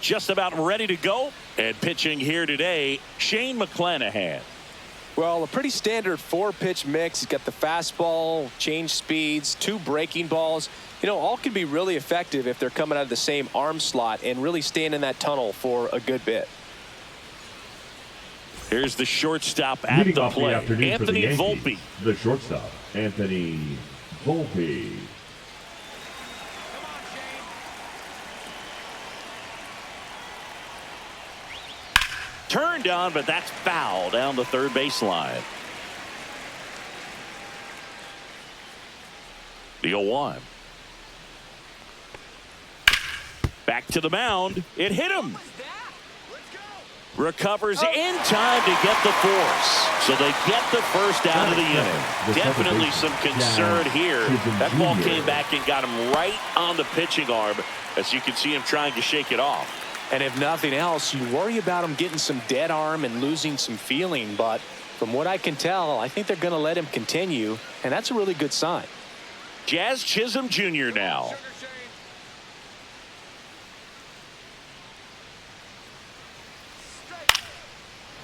just about ready to go. And pitching here today, Shane McClanahan. Well, a pretty standard 4-pitch mix. He's got the fastball, change speeds, 2 breaking balls. You know, all can be really effective if they're coming out of the same arm slot and really staying in that tunnel for a good bit. Here's the shortstop at the plate, Anthony Volpe. The shortstop, Anthony Volpe. Turned on, but that's foul down the third baseline. The 0-1. Back to the mound. It hit him. Recovers in time to get the force. So they get the first out of the inning. Definitely some concern here. That ball came back and got him right on the pitching arm. As you can see him trying to shake it off. And if nothing else, you worry about him getting some dead arm and losing some feeling. But from what I can tell, I think they're going to let him continue. And that's a really good sign. Jazz Chisholm Jr. now.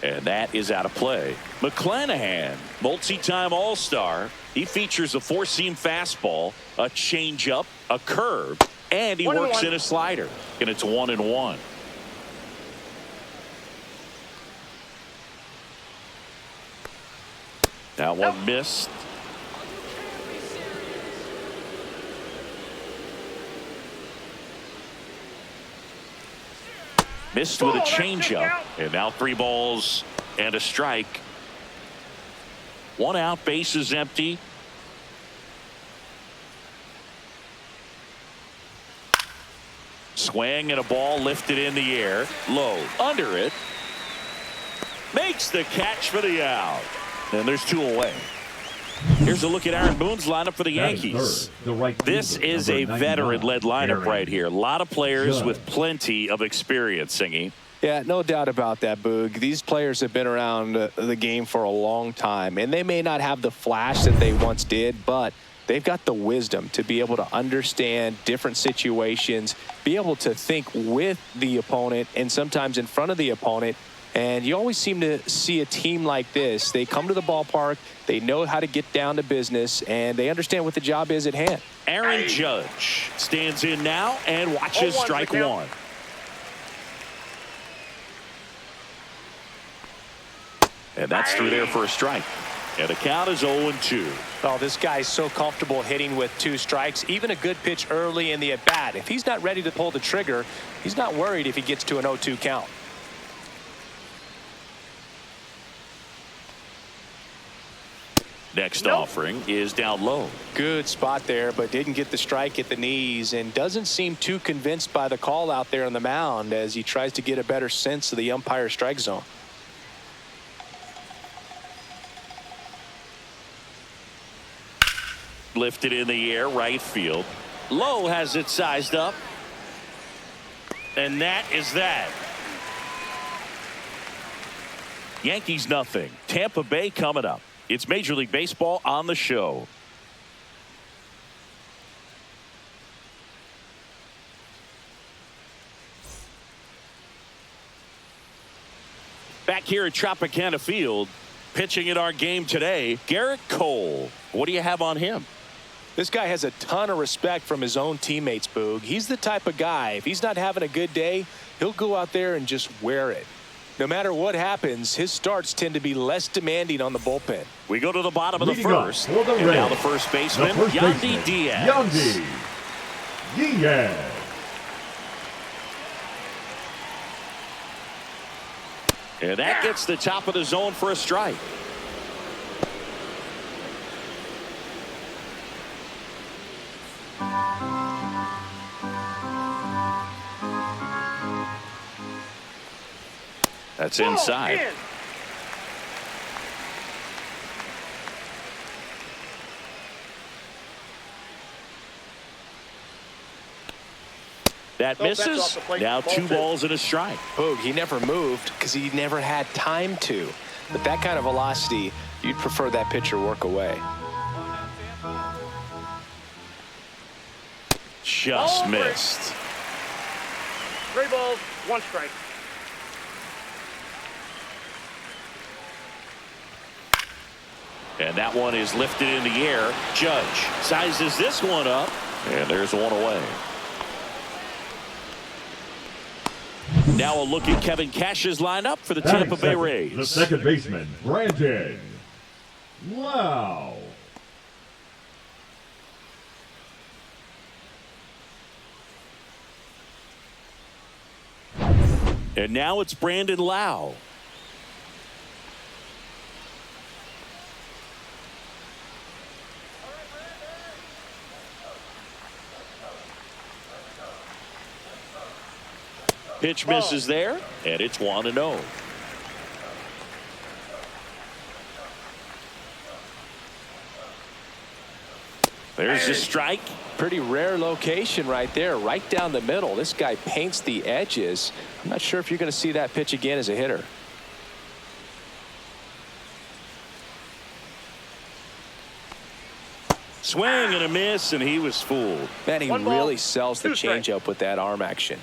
And that is out of play. McClanahan, multi-time All-Star. He features a 4-seam fastball, a changeup, a curve, and he works in a slider. And it's 1-1. That one missed. Missed with a changeup. And now 3 balls and a strike. 1 out, base is empty. Swing and a ball lifted in the air. Low. Under it. Makes the catch for the out. And there's 2 away. Here's a look at Aaron Boone's lineup for the Yankees. This is a veteran-led lineup right here. A lot of players with plenty of experience, Singy. Yeah, no doubt about that, Boog. These players have been around the game for a long time, and they may not have the flash that they once did, but they've got the wisdom to be able to understand different situations, be able to think with the opponent and sometimes in front of the opponent. And you always seem to see a team like this. They come to the ballpark, they know how to get down to business, and they understand what the job is at hand. Aaron Judge stands in now and watches strike 1. And that's through there for a strike. And the count is 0-2. Oh, this guy's so comfortable hitting with 2 strikes. Even a good pitch early in the at-bat. If he's not ready to pull the trigger, he's not worried if he gets to an 0-2 count. Next offering is down low. Good spot there, but didn't get the strike at the knees and doesn't seem too convinced by the call out there on the mound as he tries to get a better sense of the umpire strike zone. Lifted in the air, right field. Lowe has it sized up. And that is that. Yankees nothing. Tampa Bay coming up. It's Major League Baseball on the show. Back here at Tropicana Field, pitching in our game today, Garrett Cole. What do you have on him? This guy has a ton of respect from his own teammates, Boog. He's the type of guy, if he's not having a good day, he'll go out there and just wear it. No matter what happens, his starts tend to be less demanding on the bullpen. We go to the bottom of the first. And now the first baseman, Yandy Diaz. Yandy Diaz. And that gets the top of the zone for a strike. That's inside. That misses. Now 2 balls and a strike. Boog, he never moved because he never had time to. But that kind of velocity, you'd prefer that pitcher work away. Just missed. 3 balls, 1 strike. And that one is lifted in the air. Judge sizes this one up, and there's one away. Now a look at Kevin Cash's lineup for the Tampa Bay Rays. The second baseman, Brandon Lowe. And now it's Brandon Lowe. Pitch misses there, and it's 1-0. There's a strike. Pretty rare location right there, right down the middle. This guy paints the edges. I'm not sure if you're going to see that pitch again as a hitter. Swing and a miss, and he was fooled. Man, he really sells the changeup with that arm action.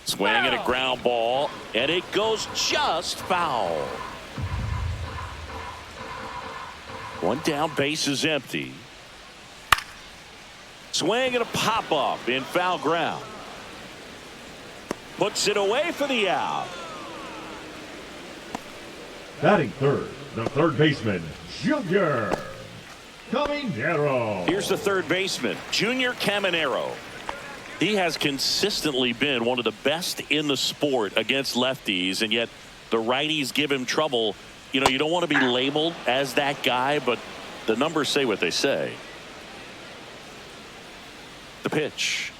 Swing and a ground ball, and it goes just foul. One down, base is empty. Swing and a pop-up in foul ground. Puts it away for the out. Batting third, the third baseman, Junior Caminero. Here's the third baseman, Junior Caminero. He has consistently been one of the best in the sport against lefties, and yet the righties give him trouble. You know, you don't want to be labeled as that guy, but the numbers say what they say. The pitch.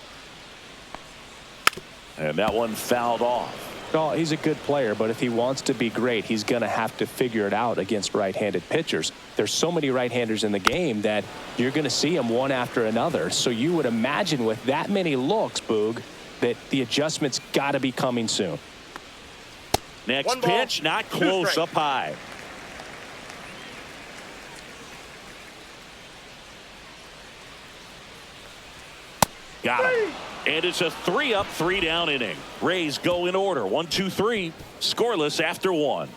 And that one fouled off. Oh, he's a good player, but if he wants to be great, he's going to have to figure it out against right-handed pitchers. There's so many right-handers in the game that you're going to see them one after another. So you would imagine with that many looks, Boog, that the adjustment's got to be coming soon. Next pitch, not close, up high. Got him. And it's a 3-up, 3-down inning. Rays go in order. 1, 2, 3. Scoreless after 1.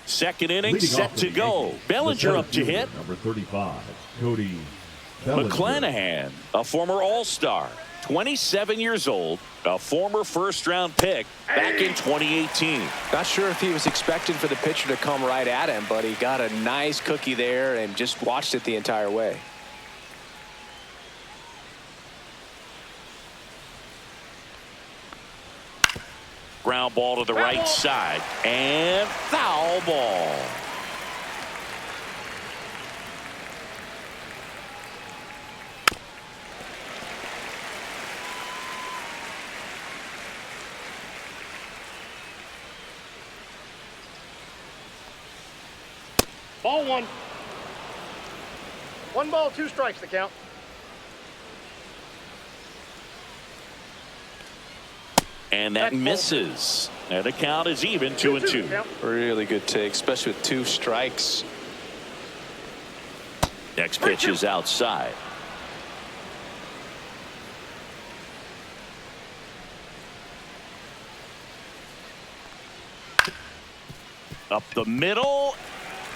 Second inning Leading set to go. Yankees, Bellinger up to hit. Number 35, Cody Bellinger. McClanahan, a former All-Star, 27 years old, a former first-round pick back in 2018. Not sure if he was expecting for the pitcher to come right at him, but he got a nice cookie there and just watched it the entire way. Ground ball to the right side, and foul ball. Ball 1. 1 ball, 2 strikes, the count. And that misses. And the count is even 2-2. Really good take, especially with 2 strikes. Next pitch is outside. Up the middle.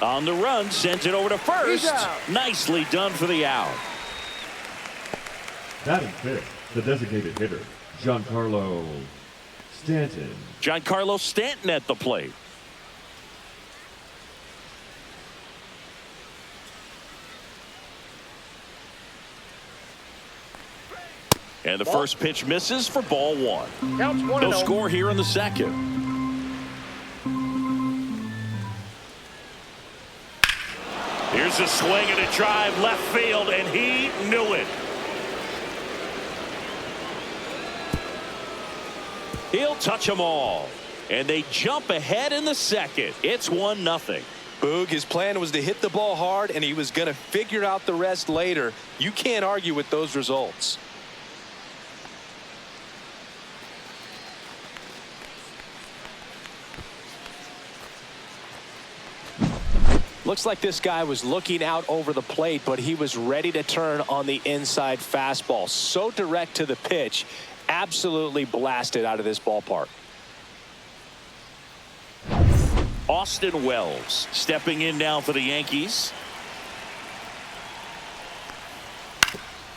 On the run, sent it over to first. Nicely done for the out. Batting fifth, the designated hitter, Giancarlo Stanton. Giancarlo Stanton at the plate. And the first pitch misses for ball 1. Counts 1-0. No score here in the second. Here's a swing and a drive left field, and he knew it. He'll touch them all. And they jump ahead in the second. It's 1-0. Boog, his plan was to hit the ball hard, and he was going to figure out the rest later. You can't argue with those results. Looks like this guy was looking out over the plate, but he was ready to turn on the inside fastball. So direct to the pitch, absolutely blasted out of this ballpark. Austin Wells stepping in now for the Yankees.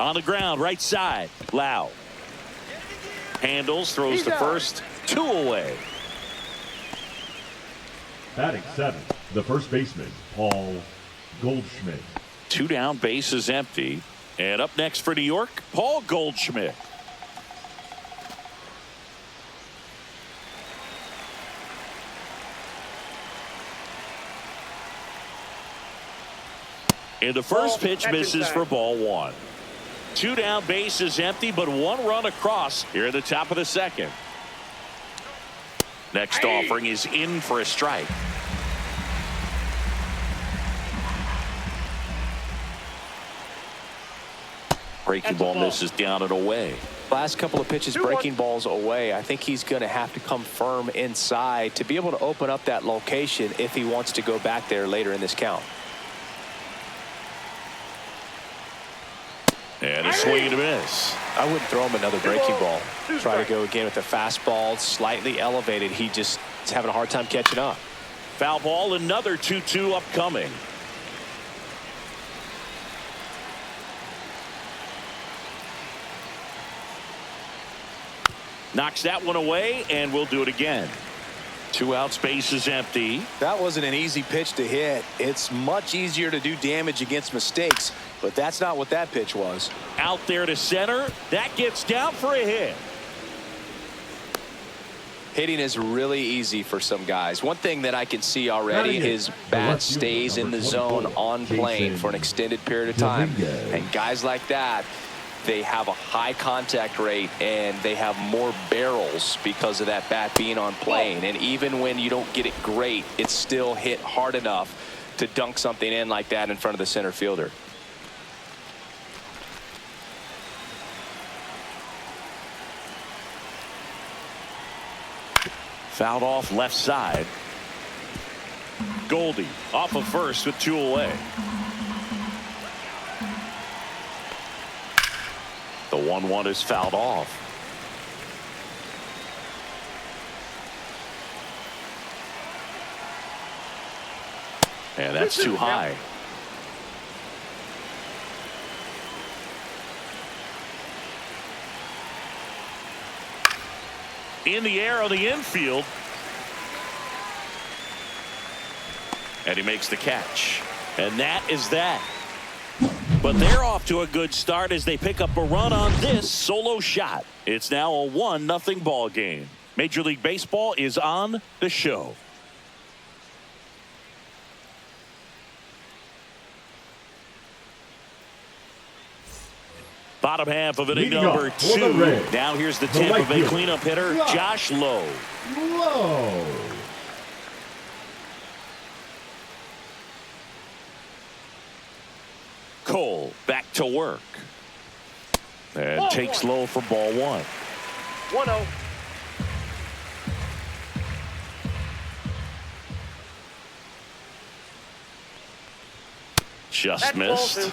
On the ground, right side. Lau handles, throws to first, 2 away. Batting 7, the first baseman, Paul Goldschmidt. 2 down, bases empty. And up next for New York, Paul Goldschmidt. And the first pitch misses for ball 1. 2 down, bases empty, but 1 run across here at the top of the second. Next offering is in for a strike. Breaking ball misses down and away. Last couple of pitches breaking balls away. I think he's going to have to come firm inside to be able to open up that location if he wants to go back there later in this count. And a swing and a miss. I wouldn't throw him another breaking ball. Try to go again with the fastball, slightly elevated. He just is having a hard time catching up. Foul ball, another 2-2 upcoming. Knocks that one away, and we'll do it again. 2 outs, bases empty. That wasn't an easy pitch to hit. It's much easier to do damage against mistakes, but that's not what that pitch was. Out there to center. That gets down for a hit. Hitting is really easy for some guys. One thing that I can see already, his bat stays in the zone on plane for an extended period of time. And guys like that, they have a high contact rate and they have more barrels because of that bat being on plane. And even when you don't get it great, it's still hit hard enough to dunk something in like that in front of the center fielder. Fouled off left side. Goldie off of first with 2 away. The 1-1 is fouled off. And that's too high. In the air on the infield. And he makes the catch. And that is that. But they're off to a good start as they pick up a run on this solo shot. It's now a 1-0 ball game. Major League Baseball is on the show. Bottom half of inning number 2. Now here's the Tampa Bay cleanup hitter, Josh Lowe. Cole back to work. And takes low for ball 1. 1-0. Just missed.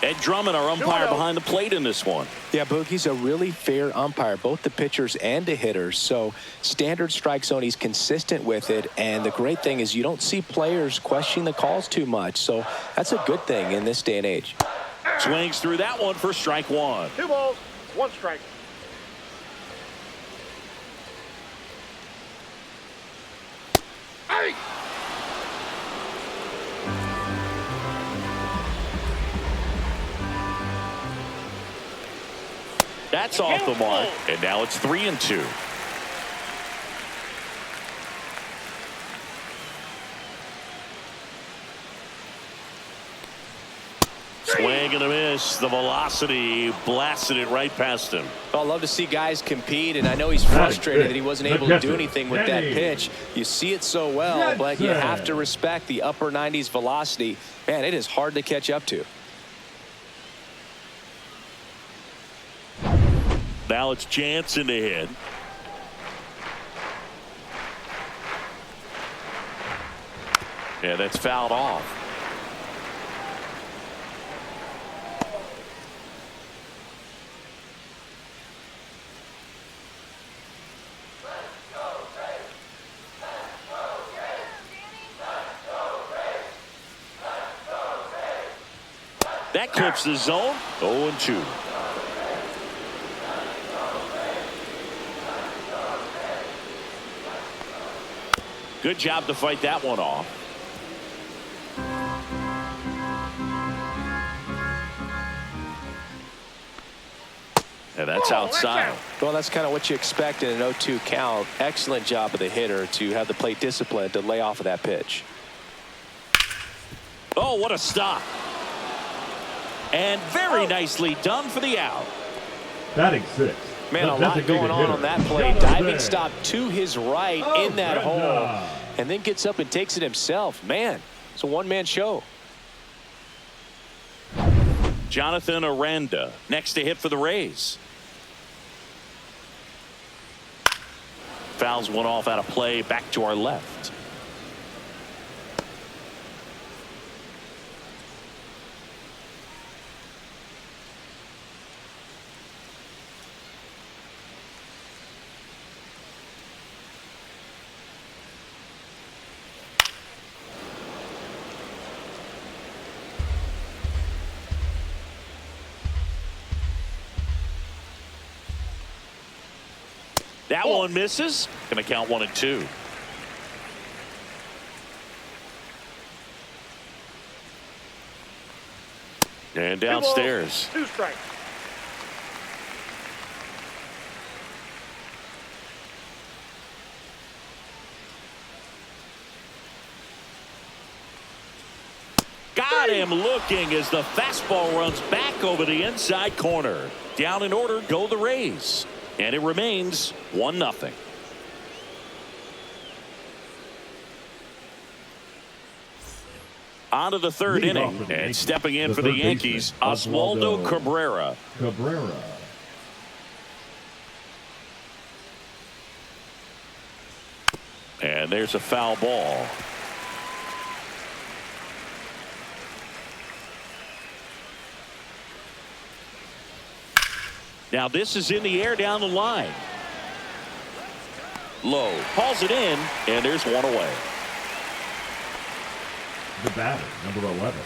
Ed Drummond, our umpire behind the plate in this one. Yeah, Boog, he's a really fair umpire, both the pitchers and the hitters. So standard strike zone, he's consistent with it. And the great thing is you don't see players questioning the calls too much. So that's a good thing in this day and age. Swings through that one for strike 1. 2 balls, 1 strike. Hey! That's off the mark, and now it's 3-2. Swing and a miss. The velocity blasted it right past him. Well, I love to see guys compete, and I know he's frustrated that he wasn't able to do anything with that pitch. You see it so well, but you have to respect the upper 90s velocity. Man, it is hard to catch up to. Now it's Jansen to hit. Yeah, that's fouled off. That clips the zone. 0-2. Good job to fight that one off. And that's outside. Well, that's kind of what you expect in an 0-2 count. Excellent job of the hitter to have the plate discipline to lay off of that pitch. Oh, what a stop. And very nicely done for the out. Batting 6. Man, a lot going on that play. Diving stop to his right in that hole, and then gets up and takes it himself. Man, it's a one-man show. Jonathan Aranda next to hit for the Rays. Fouls one off out of play, back to our left. That one misses. Going to count 1-2. And downstairs. 2 strikes. Got him looking as the fastball runs back over the inside corner. Down in order go the Rays. And it remains 1-0. On to the third inning, and stepping in for the Yankees, Oswaldo Cabrera. And there's a foul ball. Now this is in the air down the line. Low hauls it in, and there's one away. The batter, number 11,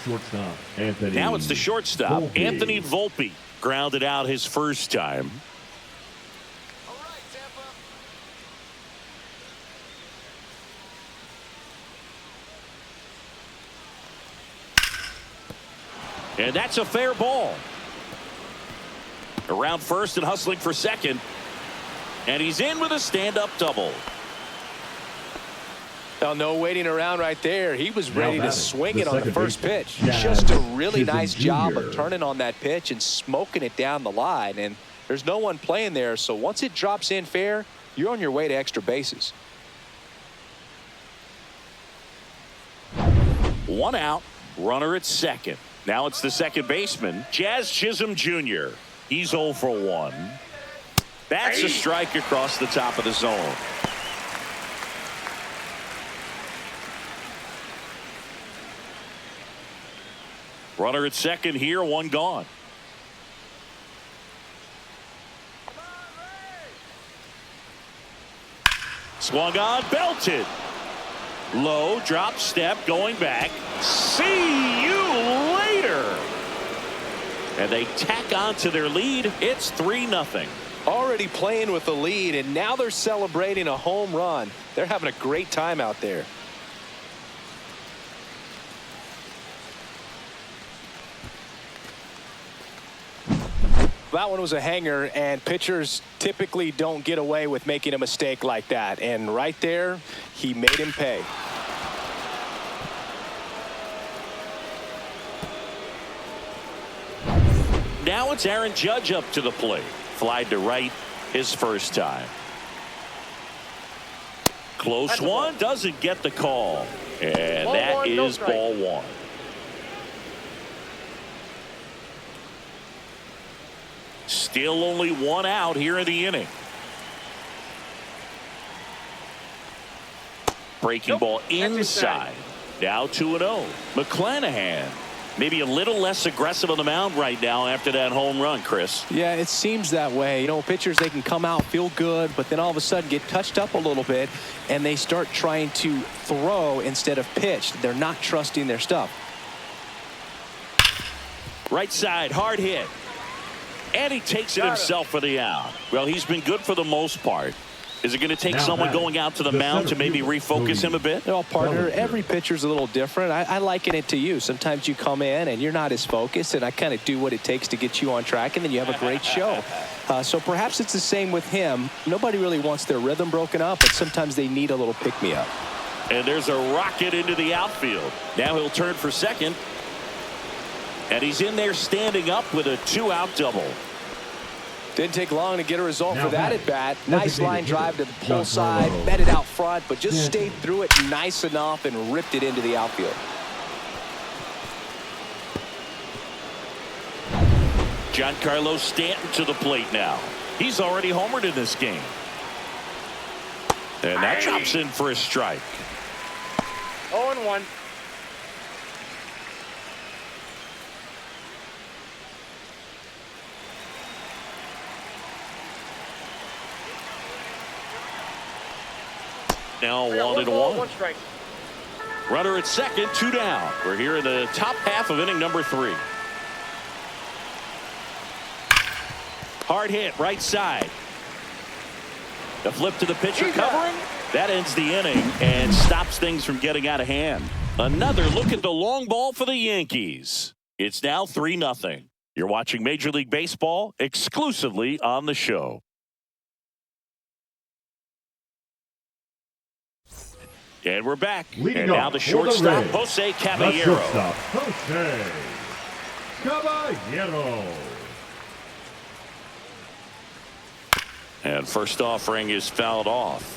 shortstop Anthony. Now it's the shortstop, Volpe. Anthony Volpe, grounded out his first time. And that's a fair ball. Around first and hustling for second. And he's in with a stand-up double. Now, no waiting around right there. He was ready to swing it on the first pitch. Yeah. Just a really nice Jr. job of turning on that pitch and smoking it down the line. And there's no one playing there, so once it drops in fair, you're on your way to extra bases. One out, runner at second. Now it's the second baseman, Jazz Chisholm Jr. He's 0 for 1. That's a strike across the top of the zone. Runner at second here, one gone. Swung on, belted. Low, drop step, going back. See you later. And they tack on to their lead. It's 3-0. Already playing with the lead, and now they're celebrating a home run. They're having a great time out there. That one was a hanger, and pitchers typically don't get away with making a mistake like that. And right there, he made him pay. Now it's Aaron Judge up to the plate. Flied to right his first time. Close one, doesn't get the call. And that is ball one. Still only one out here in the inning. Breaking ball inside. Now 2-0. McClanahan. Maybe a little less aggressive on the mound right now after that home run, Chris. Yeah, it seems that way. You know, pitchers, they can come out, feel good, but then all of a sudden get touched up a little bit, and they start trying to throw instead of pitch. They're not trusting their stuff. Right side, hard hit. And he takes it himself for the out. Well, he's been good for the most part. Is it going to take someone going out to the mound to maybe refocus him a bit? Well, partner, every pitcher's a little different. I liken it to you. Sometimes you come in and you're not as focused, and I kind of do what it takes to get you on track, and then you have a great show. So perhaps it's the same with him. Nobody really wants their rhythm broken up, but sometimes they need a little pick-me-up. And there's a rocket into the outfield. Now he'll turn for second. And he's in there standing up with a 2-out double. Didn't take long to get a result for that at bat. Nice line drive to the pull side, met it out front, but just stayed through it nice enough and ripped it into the outfield. Giancarlo Stanton to the plate now. He's already homered in this game. And that drops in for a strike. 0-1. Now 1-1. 1 strike. Runner at second, 2 down. We're here in the top half of inning number 3. Hard hit, right side. The flip to the pitcher covering. That ends the inning and stops things from getting out of hand. Another look at the long ball for the Yankees. It's now 3-0. You're watching Major League Baseball exclusively on the show. And we're back. Leading and now the shortstop, Jose Caballero. Jose Caballero. And first offering is fouled off.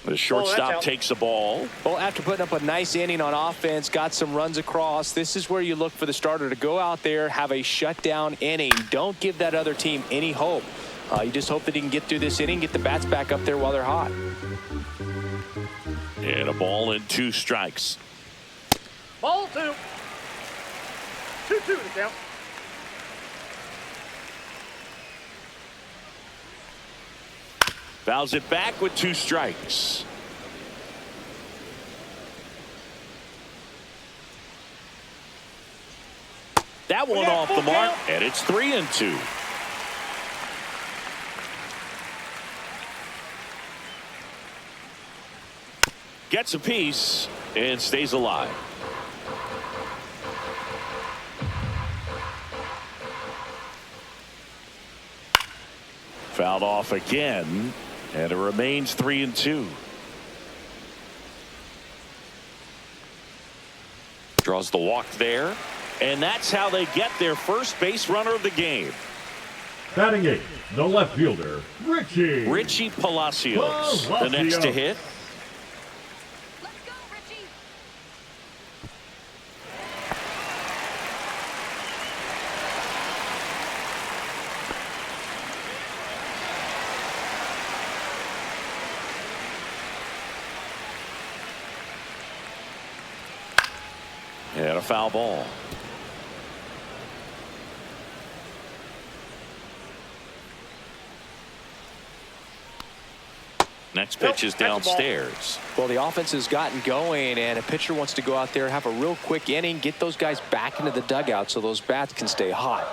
The shortstop takes the ball. Well, after putting up a nice inning on offense, got some runs across, this is where you look for the starter to go out there, have a shutdown inning. Don't give that other team any hope. You just hope that he can get through this inning, get the bats back up there while they're hot. And a ball and 2 strikes. Ball 2. 2-2 to count. Fouls it back with 2 strikes. That one off the mark, and it's 3-2. Gets a piece and stays alive. Fouled off again. And it remains 3-2. Draws the walk there. And that's how they get their first base runner of the game. Batting 8, the left fielder, Richie Palacios. The next to hit. Let's go, Richie. And a foul ball. Next pitch is downstairs. Well, the offense has gotten going, and a pitcher wants to go out there, have a real quick inning, get those guys back into the dugout so those bats can stay hot.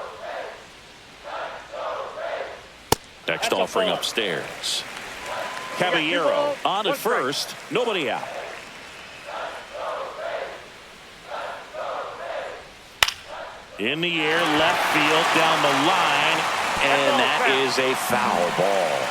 Next offering upstairs. Caballero on at first. Nobody out. In the air, left field, down the line, and that is a foul ball.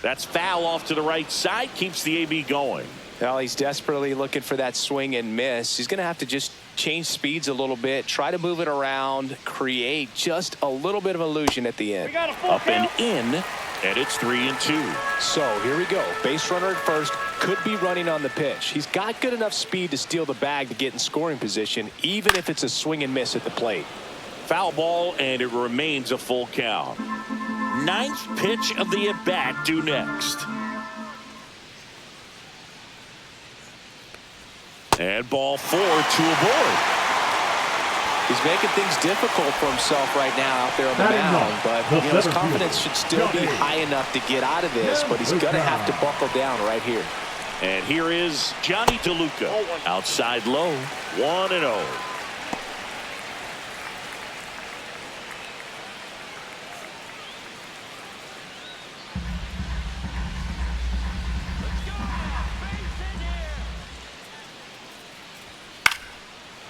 That's foul off to the right side, keeps the AB going. Well, he's desperately looking for that swing and miss. He's going to have to just change speeds a little bit, try to move it around, create just a little bit of illusion at the end. Up and in, and it's 3-2. So here we go. Base runner at first, could be running on the pitch. He's got good enough speed to steal the bag to get in scoring position, even if it's a swing and miss at the plate. Foul ball, and it remains a full count. Ninth pitch of the at-bat due next. And ball 4, 2 aboard. He's making things difficult for himself right now out there on the mound, but his confidence should still be high enough to get out of this, but he's going to have to buckle down right here. And here is Johnny DeLuca. Outside low, 1-0.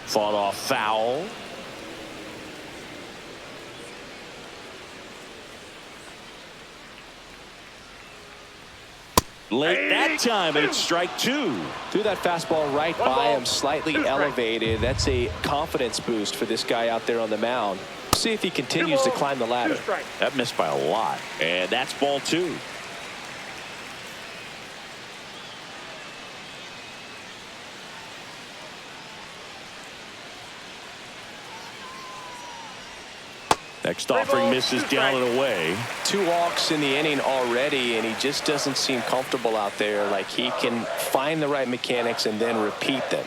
Fought off foul. Late that time, and it's strike 2. Threw that fastball right by him, slightly elevated. That's a confidence boost for this guy out there on the mound. See if he continues to climb the ladder. That missed by a lot, and that's ball 2. Next offering misses down and away. 2 walks in the inning already, and he just doesn't seem comfortable out there. Like he can find the right mechanics and then repeat them.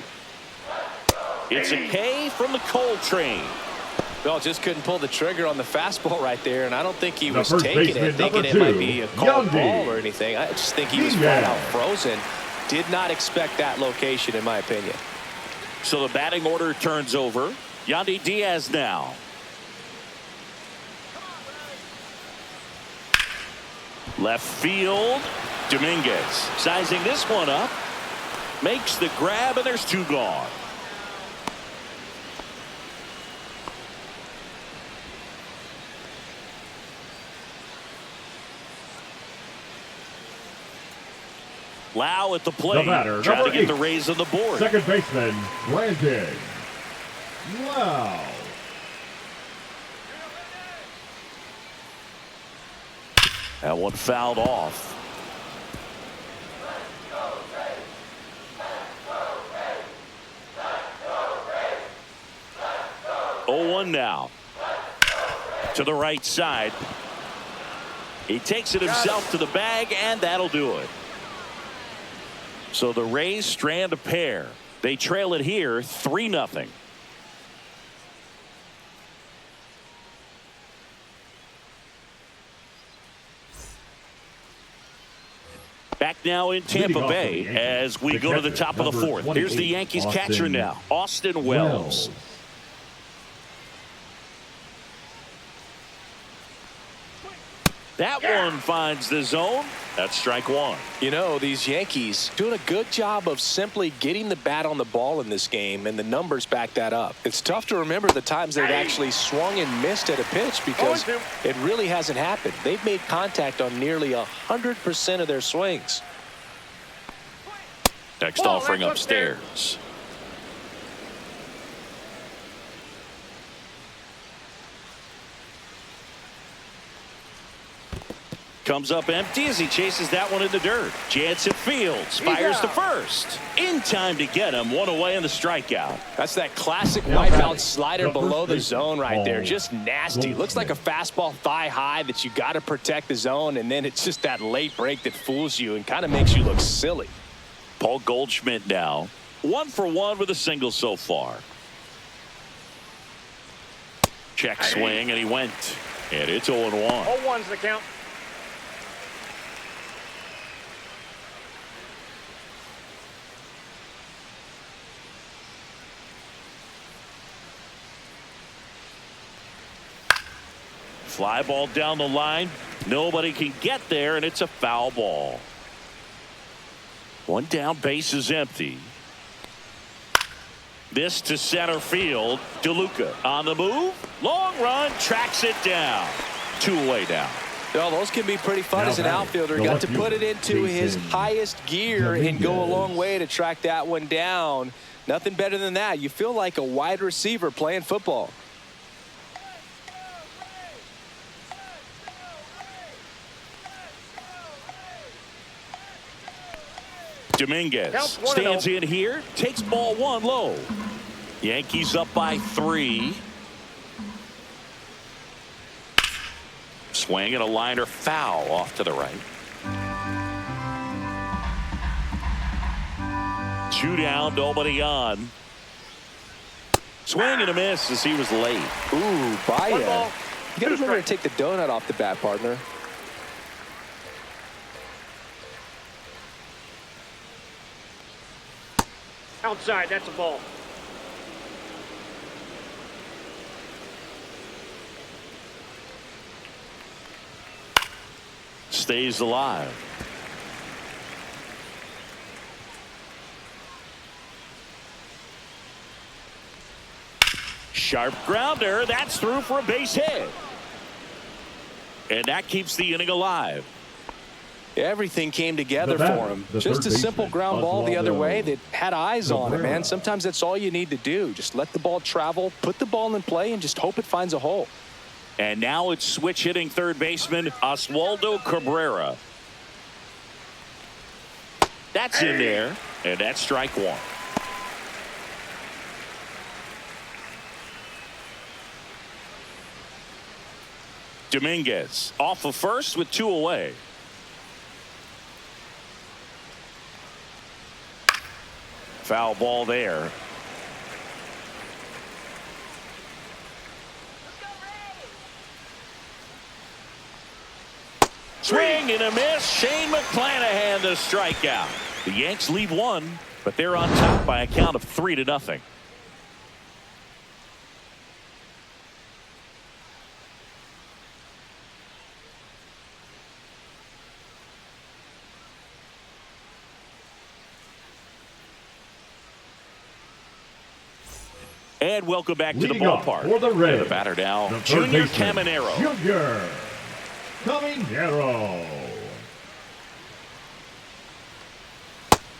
It's a K from the Cole train. Well, just couldn't pull the trigger on the fastball right there, and I don't think he was first taking baseman, it, thinking it might be a called ball or anything. I just think he was flat out frozen. Did not expect that location, in my opinion. So the batting order turns over. Yandy Diaz now. Left field, Dominguez sizing this one up, makes the grab, and there's 2 gone. Lau at the plate, trying to get the Rays on the board. Second baseman, Brandon Lau. That one fouled off. Oh, 1 now. To the right side. He takes it himself to the bag, and that'll do it. So the Rays strand a pair. They trail it here 3-0. Back now in Tampa Bay as we go to the top of the 4th. Here's the Yankees catcher now, Austin Wells. That one finds the zone. That's strike 1. You know, these Yankees doing a good job of simply getting the bat on the ball in this game, and the numbers back that up. It's tough to remember the times they've actually swung and missed at a pitch because it really hasn't happened. They've made contact on nearly 100% of their swings. Next offering upstairs. Comes up empty as he chases that one in the dirt. Jansen fields, fires to first. In time to get him. 1 away in the strikeout. That's that classic wipeout slider below the zone right there. Just nasty. Looks like a fastball thigh high that you got to protect the zone, and then it's just that late break that fools you and kind of makes you look silly. Paul Goldschmidt now. 1 for 1 with a single so far. Check swing, and he went. And it's 0-1. 0-1's the count. Fly ball down the line. Nobody can get there, and it's a foul ball. 1 down, base is empty. This to center field. DeLuca on the move. Long run, tracks it down. 2 away now. Well, those can be pretty fun Now as an batting, outfielder. the Got left to put it fielder, into his Jason highest gear and go a Dominguez. long way to track that one down. Nothing better than that. You feel like a wide receiver playing football. Dominguez stands in here, takes ball 1 low. Yankees up by 3. Swing and a liner foul off to the right. 2 down, nobody on. Swing and a miss as he was late. Ooh, Baez. You got to remember to strikes. take the donut off the bat, partner. Outside, that's a ball. Stays alive. Sharp grounder. That's through for a base hit. And that keeps the inning alive. Everything came together The batter, for him. the Just a third simple baseman, ground ball the other Oswaldo way that had eyes on it, man. Cabrera. Sometimes that's all you need to do. Just let the ball travel, put the ball in play, and just hope it finds a hole. And now it's switch hitting third baseman Oswaldo Cabrera. That's in there, and that's strike 1. Dominguez off of first with 2 away. Foul ball there. Swing and a miss. Shane McClanahan the strikeout. The Yanks lead 1, but they're on top by a count of 3-0. And welcome back to the Leading off ballpark. for the Reds, The batter now, the third Junior baseman, Caminero. Junior Caminero.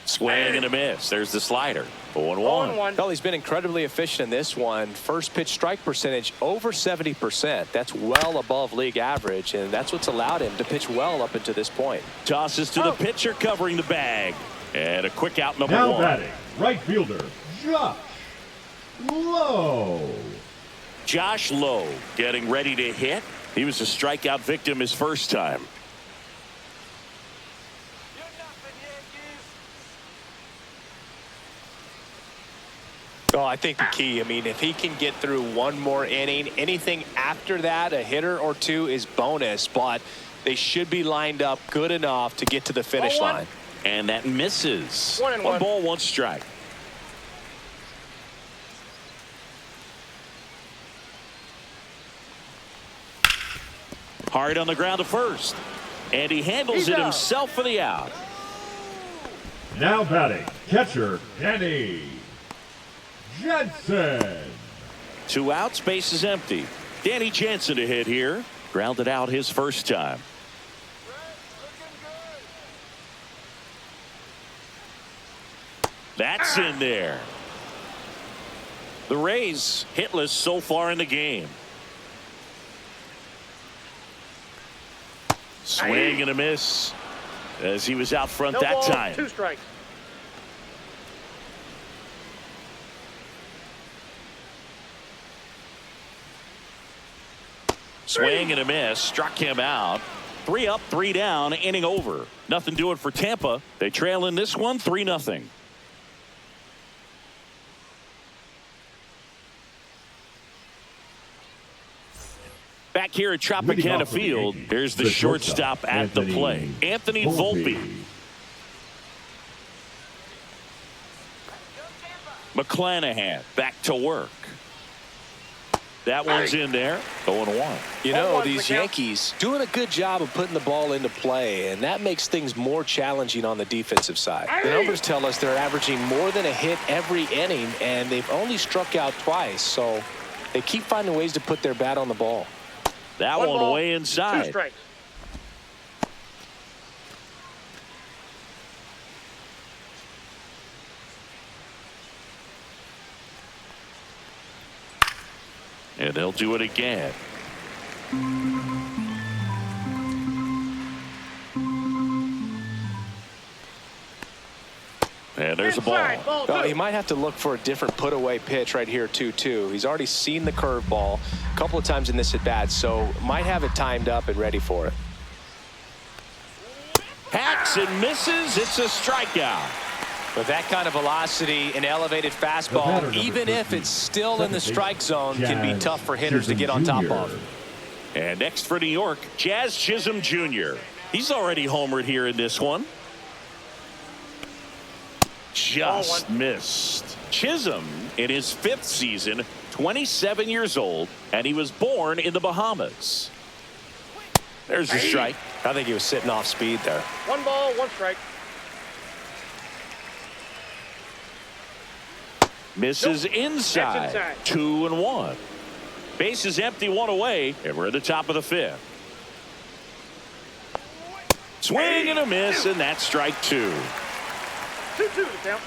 Swing and a miss. There's the slider. 0-1. 1. Well, he's been incredibly efficient in this one. First pitch strike percentage over 70%. That's well above league average, and that's what's allowed him to pitch well up until this point. Tosses to the pitcher covering the bag. And a quick out number Now 1. batting, right fielder, Josh Lowe. Josh Lowe getting ready to hit. He was a strikeout victim his first time. Well, I think the key, I mean, if he can get through one more inning, anything after that, a hitter or 2 is bonus, but they should be lined up good enough to get to the finish 1-1. line. And that misses. 1-1. 1 ball, 1 strike. Hard on the ground to first. And he handles He's it out. himself for the out. Now batting, catcher, Danny Jensen. 2 outs, base is empty. Danny Jansen to hit here. Grounded out his first time. That's in there. The Rays hitless so far in the game. Swing and a miss as he was out front No that ball, time. 2 strikes. Swing and a miss, struck him out. 3 up, 3 down, inning over. Nothing doing for Tampa. They trail in this one 3-0. Back here at Tropicana Field, there's the shortstop at the play, Anthony Volpe. McClanahan back to work. That one's in there. 0-1. You know, 0-1 these the count. Yankees doing a good job of putting the ball into play, and that makes things more challenging on the defensive side. The numbers tell us they're averaging more than a hit every inning, and they've only struck out twice, so they keep finding ways to put their bat on the ball. That 1 one ball, way 2 inside. strikes. And they'll do it again. And there's a ball. Oh, he might have to look for a different put-away pitch right here, 2-2. He's already seen the curveball a couple of times in this at-bat, so might have it timed up and ready for it. Hacks and misses. It's a strikeout. With that kind of velocity, an elevated fastball, even if it's still in the strike zone, can be tough for hitters to get on top of. And next for New York, Jazz Chisholm Jr. He's already homered here in this one. Just missed. Chisholm in his 5th season, 27 years old, and he was born in the Bahamas. There's a strike. I think he was sitting off speed there. 1 ball, 1 strike. Misses inside. That's inside. 2-1. Base is empty, 1 away, and we're at the top of the 5th. Swing and a miss, and that's strike 2. 2-2 to count.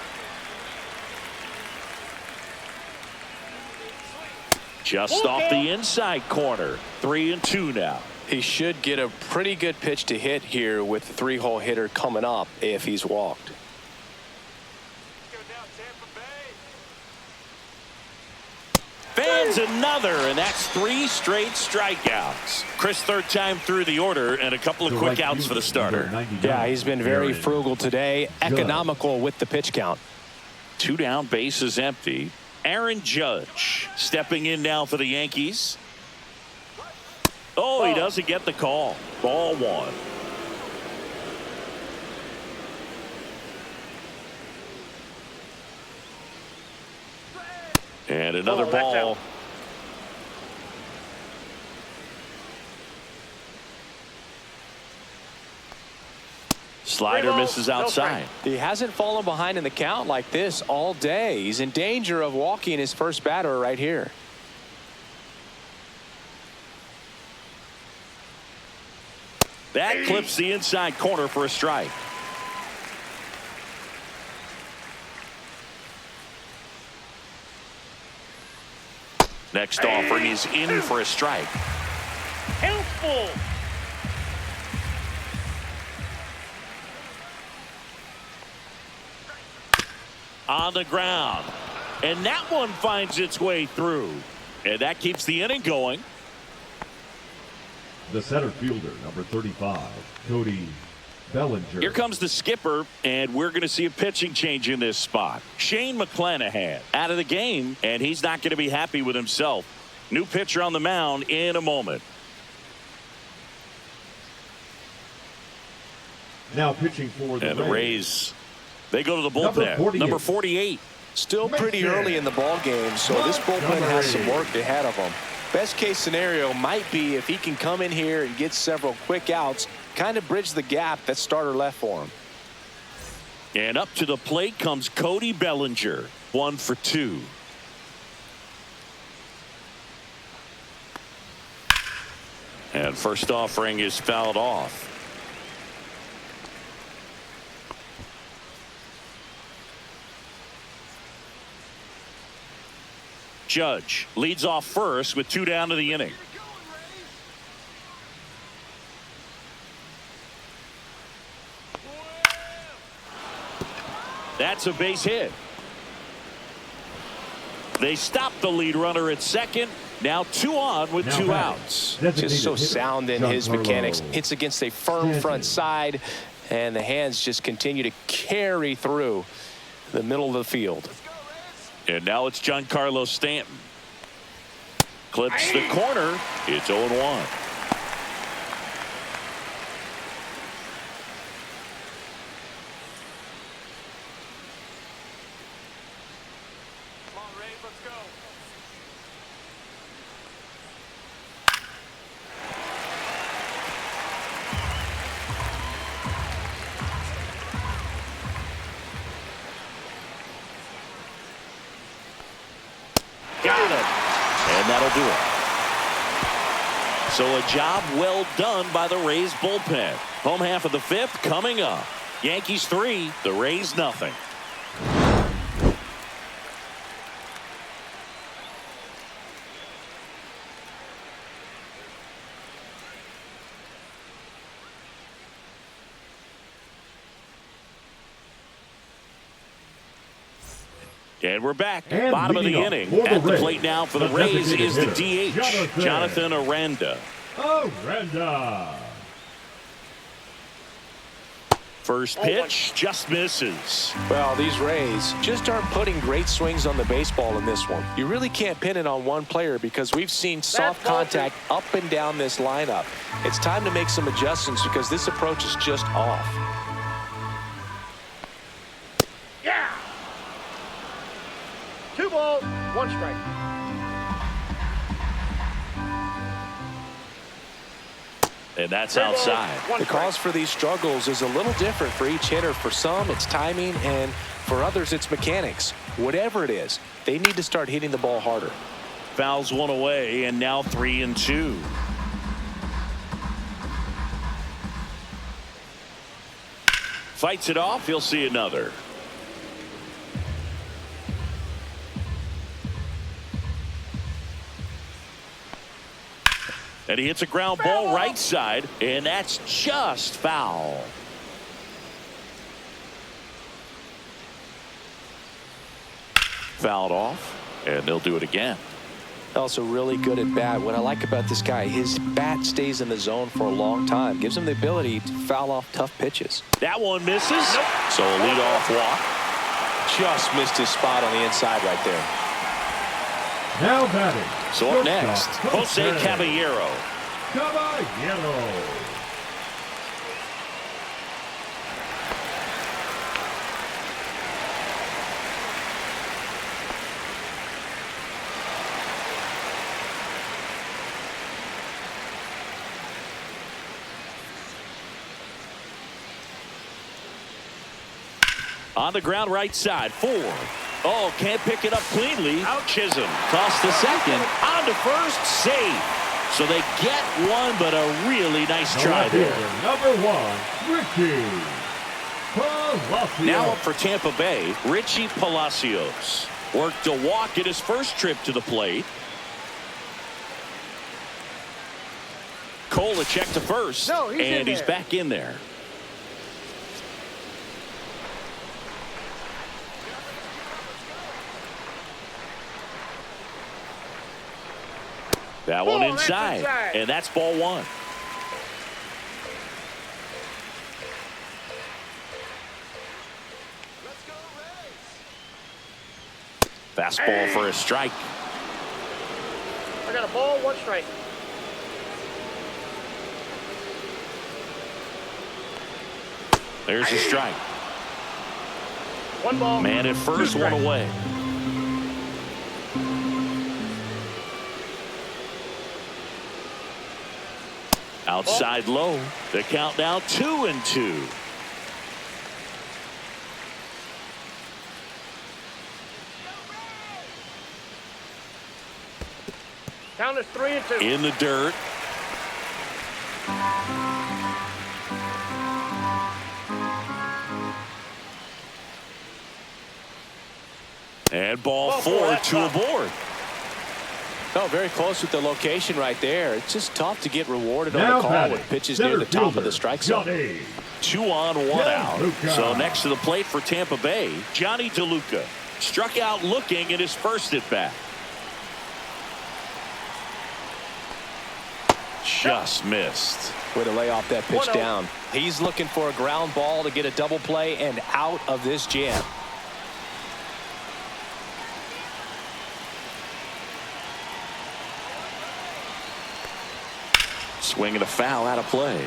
Just off the inside corner. 3-2 now. He should get a pretty good pitch to hit here with the 3-hole hitter coming up if he's walked. Fans another, and that's 3 straight strikeouts. Chris, 3rd time through the order, and a couple of quick outs for the starter. Yeah, he's been very frugal today, economical with the pitch count. 2 down, base is empty. Aaron Judge stepping in now for the Yankees. Oh, he doesn't get the call. Ball 1. And another ball. Slider misses outside. He hasn't fallen behind in the count like this all day. He's in danger of walking his first batter right here. That clips the inside corner for a strike. Next offering is in for a strike. Helpful. On the ground. And that one finds its way through. And that keeps the inning going. The center fielder, number 35, Cody Bellinger. Here comes the skipper, and we're going to see a pitching change in this spot. Shane McClanahan out of the game, and he's not going to be happy with himself. New pitcher on the mound in a moment. Now pitching for the And the Rays, they go to the bullpen. Number 48. Still pretty early in the ball game, so this bullpen has some work ahead of them. Best case scenario might be if he can come in here and get several quick outs, kind of bridge the gap that starter left for him. And up to the plate comes Cody Bellinger. 1 for 2. And first offering is fouled off. Judge leads off first with 2 down to the inning. That's a base hit. They stop the lead runner at second. Now 2 on with 2 outs. Just so sound in his mechanics. Hits against a firm front side, and the hands just continue to carry through the middle of the field. And now it's Giancarlo Stanton. Clips the corner. It's 0-1. Got it. And that'll do it. So a job well done by the Rays bullpen. Home half of the 5th coming up. Yankees 3, the Rays nothing. And we're back. And Bottom of the leading inning. off for the At the Rays, plate now for the the Rays is the designated hitter, DH, Jonathan Aranda. Aranda. First pitch just misses. Well, these Rays just aren't putting great swings on the baseball in this one. You really can't pin it on one player because we've seen soft contact up and down this lineup. It's time to make some adjustments because this approach is just off. Yeah. 2 balls, 1 strike. And that's outside. The cause for these struggles is a little different for each hitter. For some, it's timing, and for others, it's mechanics. Whatever it is, they need to start hitting the ball harder. Fouls one away, and now 3-2. Fights it off. He'll see another. And he hits a ground ball right side, and that's just foul. Fouled off, and they'll do it again. Also really good at bat. What I like about this guy, his bat stays in the zone for a long time. Gives him the ability to foul off tough pitches. That one misses. So a leadoff walk. Just missed his spot on the inside right there. Now batting. So up next, Jose Caballero. Caballero. On the ground right side, 4. Oh, can't pick it up cleanly. Out Chisholm. Toss to second. On to first. Safe. So they get one, but a really nice try there. Number 1, Richie Palacios. Now up for Tampa Bay, Richie Palacios. Worked a walk at his first trip to the plate. Cole a check to first. And he's back in there. That one inside, and that's ball 1. Fastball for a strike. I got a ball, 1 strike. There's a strike. 1 ball. Man at first, 1 away. Outside low. The count now 2-2. Count is 3-2. In the dirt. And ball 4, 2 aboard. Oh, very close with the location right there. It's just tough to get rewarded Now on the call batting, with pitches near the top of the strike zone. Johnny 2 on, 1 out. DeLuca. So next to the plate for Tampa Bay, Johnny DeLuca struck out looking at his first at bat. Just missed. Way to lay off that pitch down. He's looking for a ground ball to get a double play and out of this jam. Swinging a foul out of play.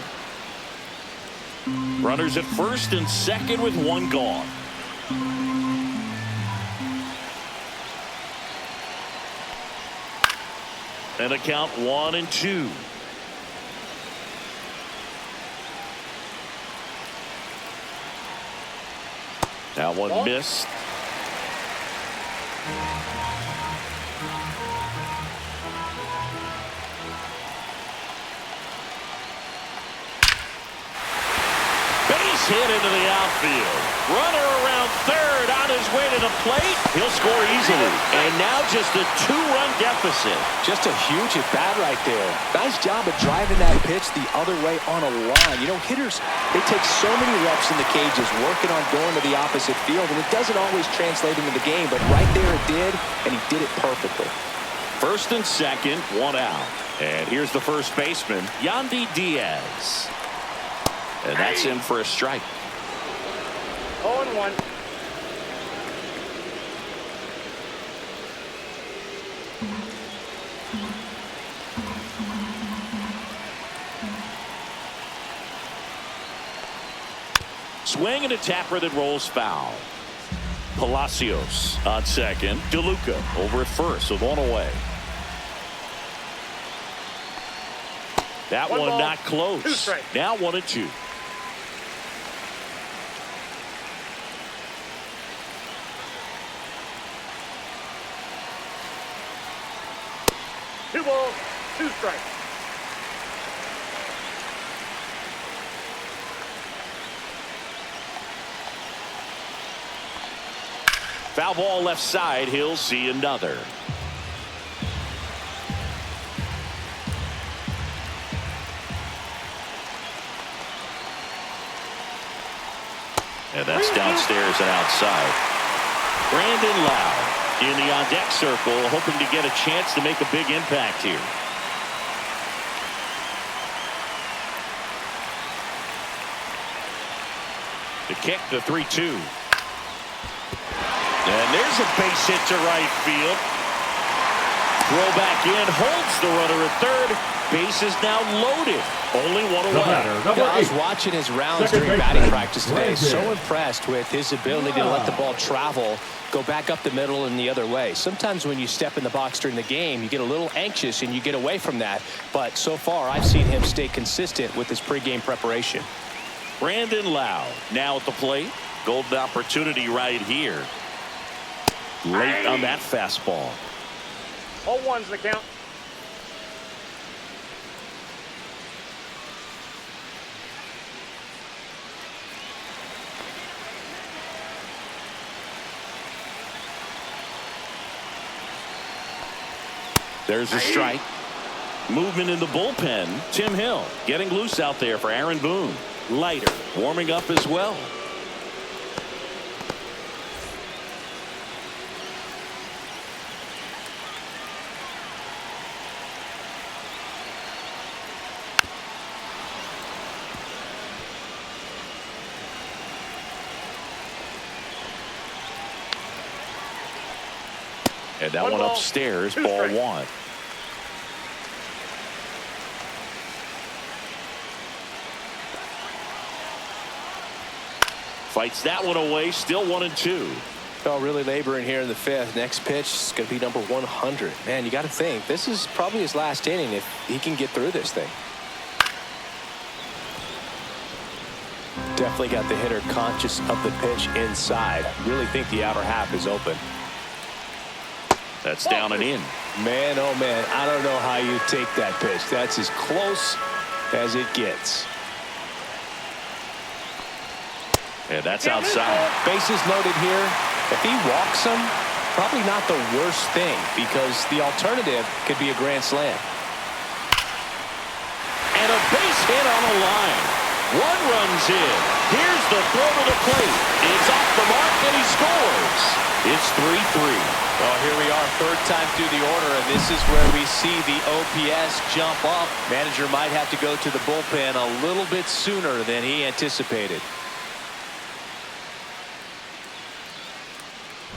Runners at first and second with 1 gone. And a count 1-2. That one missed. Base hit into the outfield. Runner around third, onto his way to the plate. He'll score easily. And now just a 2-run deficit. Just a huge at-bat right there. Nice job of driving that pitch the other way on a line. You know, hitters, they take so many reps in the cages working on going to the opposite field, and it doesn't always translate into the game, but right there it did, and he did it perfectly. First and second, 1 out. And here's the first baseman, Yandy Diaz. And that's in for a strike. 0-1. Swing and a tapper that rolls foul. Palacios on second. DeLuca over at first with 1 away. That one ball, not 2 close. strikes. Now 1-2. Two balls, 2 strikes. Foul ball left side. He'll see another. And that's downstairs and outside. Brandon Lowe in the on-deck circle, hoping to get a chance to make a big impact here. The kick, the 3-2. And there's a base hit to right field. Throw back in, holds the runner at third. Base is now loaded. Only 1 away. I was watching his rounds during batting practice today. So impressed with his ability to let the ball travel, go back up the middle and the other way. Sometimes when you step in the box during the game, you get a little anxious and you get away from that. But so far, I've seen him stay consistent with his pregame preparation. Brandon Lowe now at the plate. Golden opportunity right here. Late on that fastball. 0-1's the count. There's a strike. Movement in the bullpen. Tim Hill getting loose out there for Aaron Boone. Leiter warming up as well. And that one upstairs, ball 1. Fights that one away, still 1-2. Oh, really laboring here in the 5th. Next pitch is going to be number 100. Man, you got to think this is probably his last inning if he can get through this thing. Definitely got the hitter conscious of the pitch inside. Really think the outer half is open. That's down and in. Man, oh man, I don't know how you take that pitch. That's as close as it gets. And that's outside. Bases loaded here. If he walks him, probably not the worst thing because the alternative could be a grand slam. And a base hit on the line. 1 runs in. Here's the throw to the plate. It's off the mark and he scores. It's 3-3. Well, here we are, 3rd time through the order, and this is where we see the OPS jump up. Manager might have to go to the bullpen a little bit sooner than he anticipated.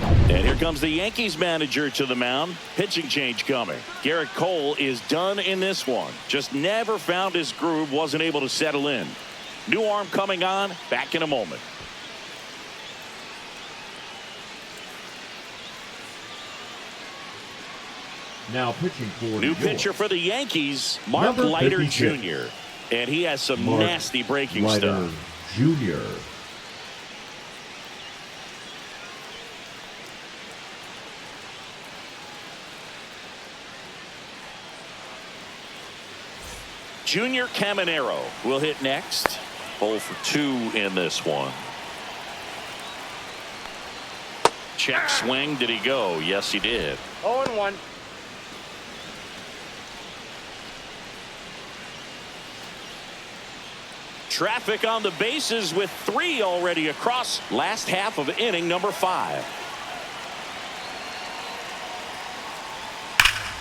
And here comes the Yankees manager to the mound. Pitching change coming. Garrett Cole is done in this one. Just never found his groove, wasn't able to settle in. New arm coming on, back in a moment. Now pitching for New pitcher for the Yankees, Mark Number Leiter 56. Jr. And he has some Mark nasty breaking Leiter stuff. Jr. Junior Caminero will hit next. 0 for 2 in this one. Check swing. Did he go? Yes, he did. 0-1. Traffic on the bases with 3 already across. Last half of inning number 5.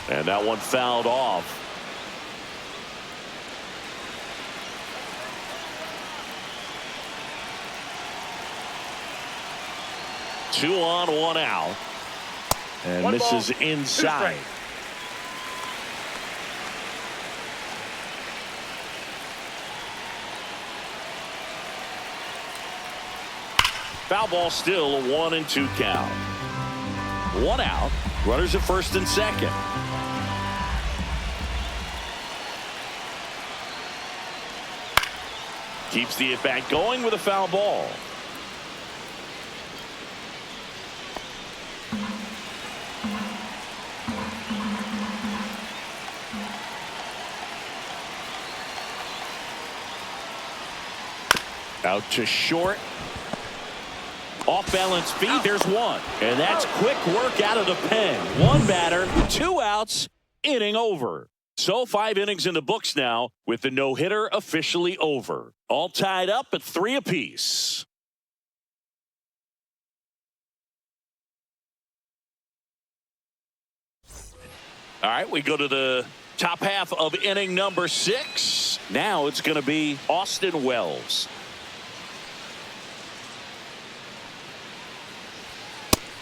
And that one fouled off. Two on, 1 out. And One this ball, is 2 inside. strikes. Foul ball, still a 1-2 count. 1 out. Runners at first and second. Keeps the at-bat going with a foul ball. Out to short. Off balance feed. There's one. And that's quick work out of the pen. 1 batter, 2 outs, inning over. So 5 innings in the books now with the no-hitter officially over. All tied up at 3 apiece. All right, we go to the top half of inning number 6. Now it's going to be Austin Wells.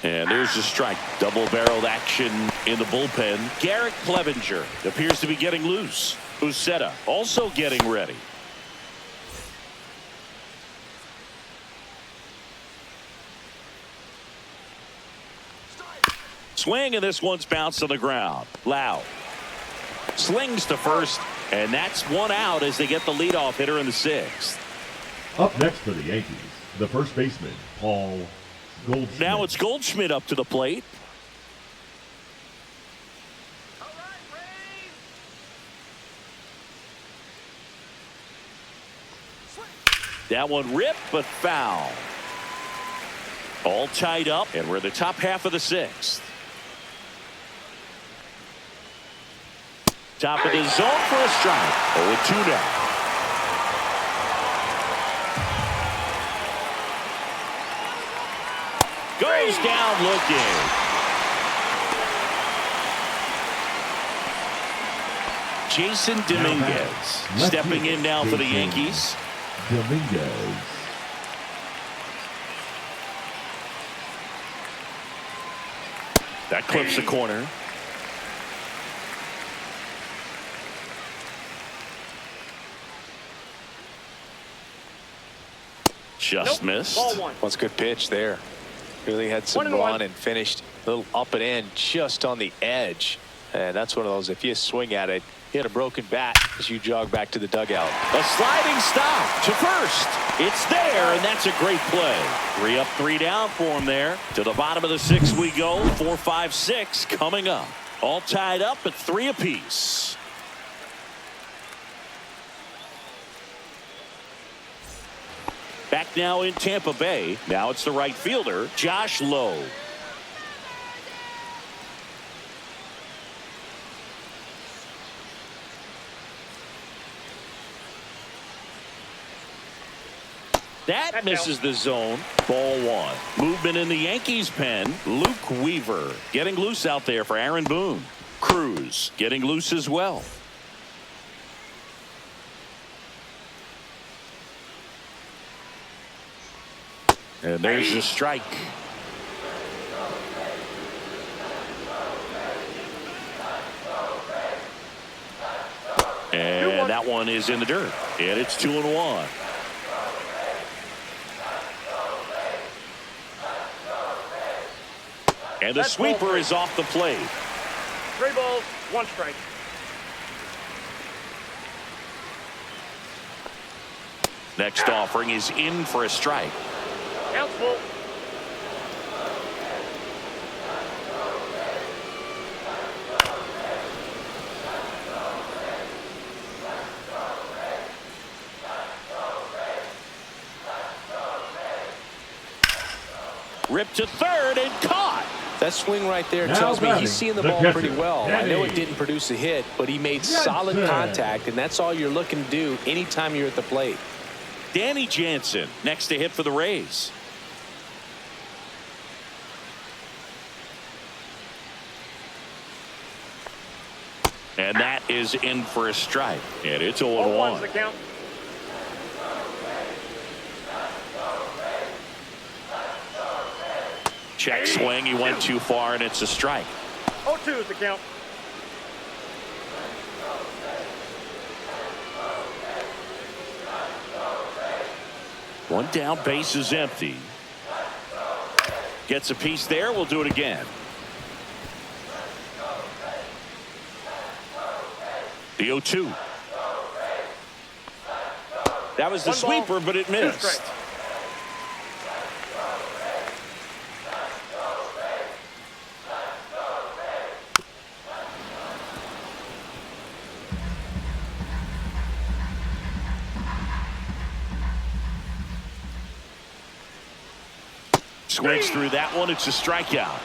And there's the strike. Double-barreled action in the bullpen. Garrett Clevenger appears to be getting loose. Uceta also getting ready. Swing, and this one's bounced on the ground. Lau slings to first, and that's 1 out as they get the leadoff hitter in the 6th. Up next for the Yankees, the first baseman, Paul Goldschmidt. Now it's Goldschmidt up to the plate. That one ripped, but foul. All tied up, and we're in the top half of the 6th. Top of the zone for a strike. 0-2 now. Goes down looking. Jason Dominguez stepping in now for the Yankees. Dominguez. That clips the corner. Just missed. Ball 1. That's a good pitch there. Really had some 1-1. run and finished a little up and in just on the edge. And that's one of those, if you swing at it, hit a broken bat as you jog back to the dugout. A sliding stop to first. It's there, and that's a great play. 3 up, 3 down for him there. To the bottom of the 6th we go. 4, 5, 6 coming up. All tied up at 3 apiece. Back now in Tampa Bay. Now it's the right fielder, Josh Lowe. That misses the zone. Ball 1. Movement in the Yankees pen. Luke Weaver getting loose out there for Aaron Boone. Cruz getting loose as well. And there's the strike. And that one is in the dirt. And it's 2-1. And the sweeper is off the plate. 3 balls, 1 strike. Next offering is in for a strike. Count's full. Ripped to third and caught. That swing right there Now tells me batting, he's seeing the the ball catcher, pretty well. I know it Yankees. didn't produce a hit, but he made solid contact, and that's all you're looking to do anytime you're at the plate. Danny Jansen next to hit for the Rays. And that is in for a strike. And it's 0-1. The count. Check swing. He went too far, and it's a strike. 0-2 is the count. One down, base is empty. Gets a piece there. We'll do it again. The 0-2. That was the sweeper, but it missed. Swings through that one. It's a strikeout.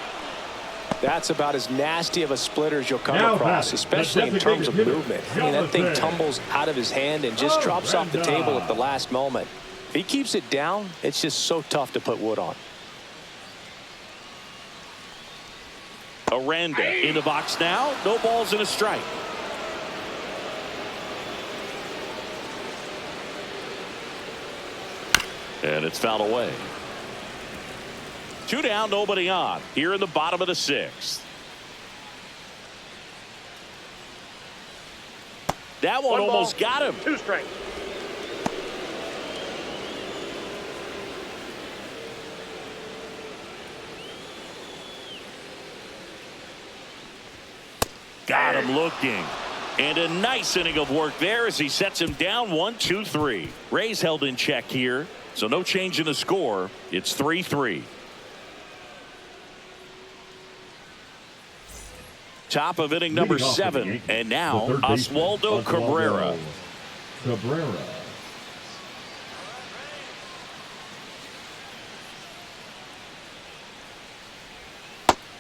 That's about as nasty of a splitter as you'll come Now across, batting, especially in the terms of designated movement. hitter, I mean, that thing Jonathan. tumbles out of his hand and just drops off the Brenda. table at the last moment. If he keeps it down, it's just so tough to put wood on. Aranda in the box now. No balls and a strike. And it's fouled away. 2 down, nobody on. Here in the bottom of the 6th. That one almost got him. 2 strikes. Got him looking. And a nice inning of work there as he sets him down 1-2-3. Rays held in check here, so no change in the score. It's 3-3. Top of inning number Leading off for the 7, Yankees, and now the third baseman, Oswaldo Cabrera. Cabrera.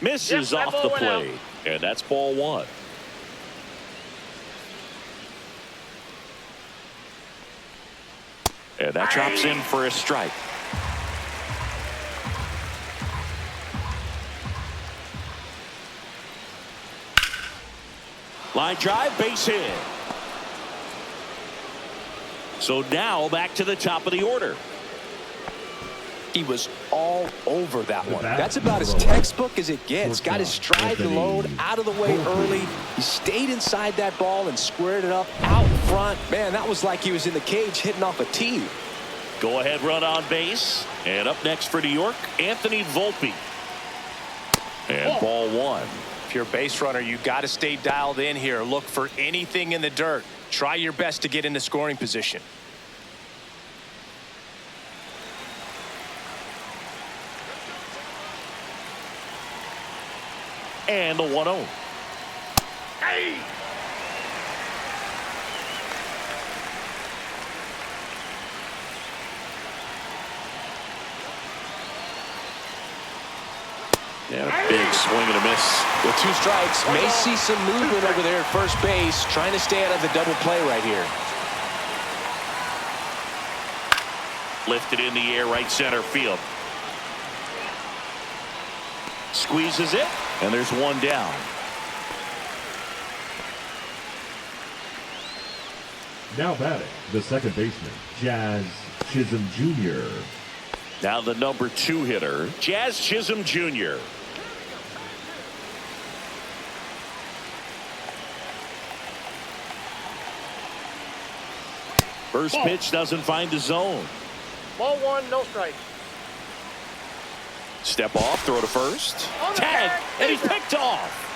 Misses Yep, that off ball the went out. plate, and that's ball 1. And that drops in for a strike. Line drive, base hit. So now back to the top of the order. He was all over that one. bat That's about as roller. textbook as it gets. Got his Shortstop, stride and Anthony load out of the way Volpe. early. He stayed inside that ball and squared it up out front. Man, that was like he was in the cage hitting off a tee. Go ahead run on base. And up next for New York, Anthony Volpe. And ball 1. If you're a base runner, you got to stay dialed in here. Look for anything in the dirt. Try your best to get into scoring position. And the 1-0. Hey! And a big swing and a miss. With 2 strikes, may see some movement over there at first base, trying to stay out of the double play right here. Lifted in the air, right center field. Squeezes it, and there's 1 down. Now batting, the second baseman, Jazz Chisholm Jr. Now the number 2 hitter, Jazz Chisholm Jr. First pitch doesn't find the zone. Ball 1, no strike. Step off, throw to first. On the Tag, tag, and he's take it. picked off.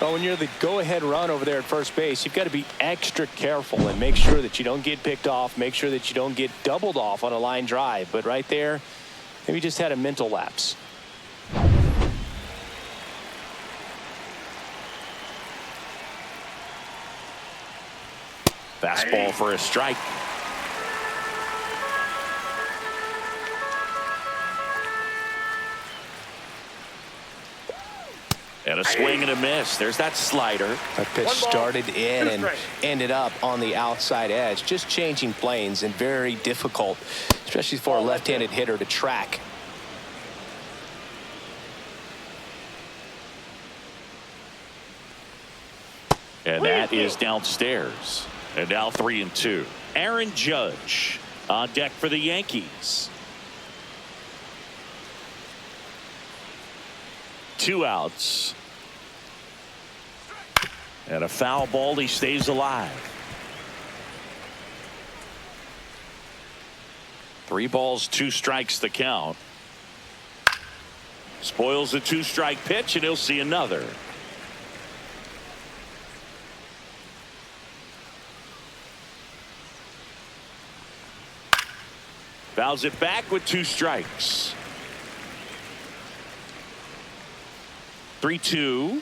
Oh, when you're the go-ahead run over there at first base, you've got to be extra careful and make sure that you don't get picked off, make sure that you don't get doubled off on a line drive. But right there, maybe just had a mental lapse. Fastball for a strike. And a swing and a miss. There's that slider. That pitch started in and ended up on the outside edge. Just changing planes and very difficult, especially for a left-handed hitter to track. And that is downstairs. And now 3-2. Aaron Judge on deck for the Yankees. 2 outs. And a foul ball. He stays alive. 3 balls, 2 strikes the count. Spoils the 2-strike pitch, and he'll see another. Fouls it back with 2 strikes. 3-2.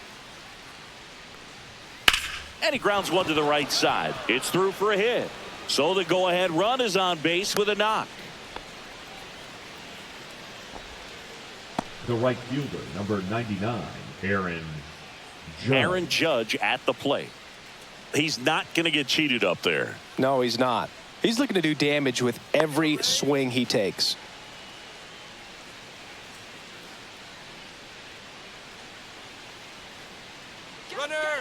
And he grounds one to the right side. It's through for a hit. So the go-ahead run is on base with a knock. The right fielder, number 99, Aaron Judge. Aaron Judge at the plate. He's not going to get cheated up there. No, he's not. He's looking to do damage with every swing he takes.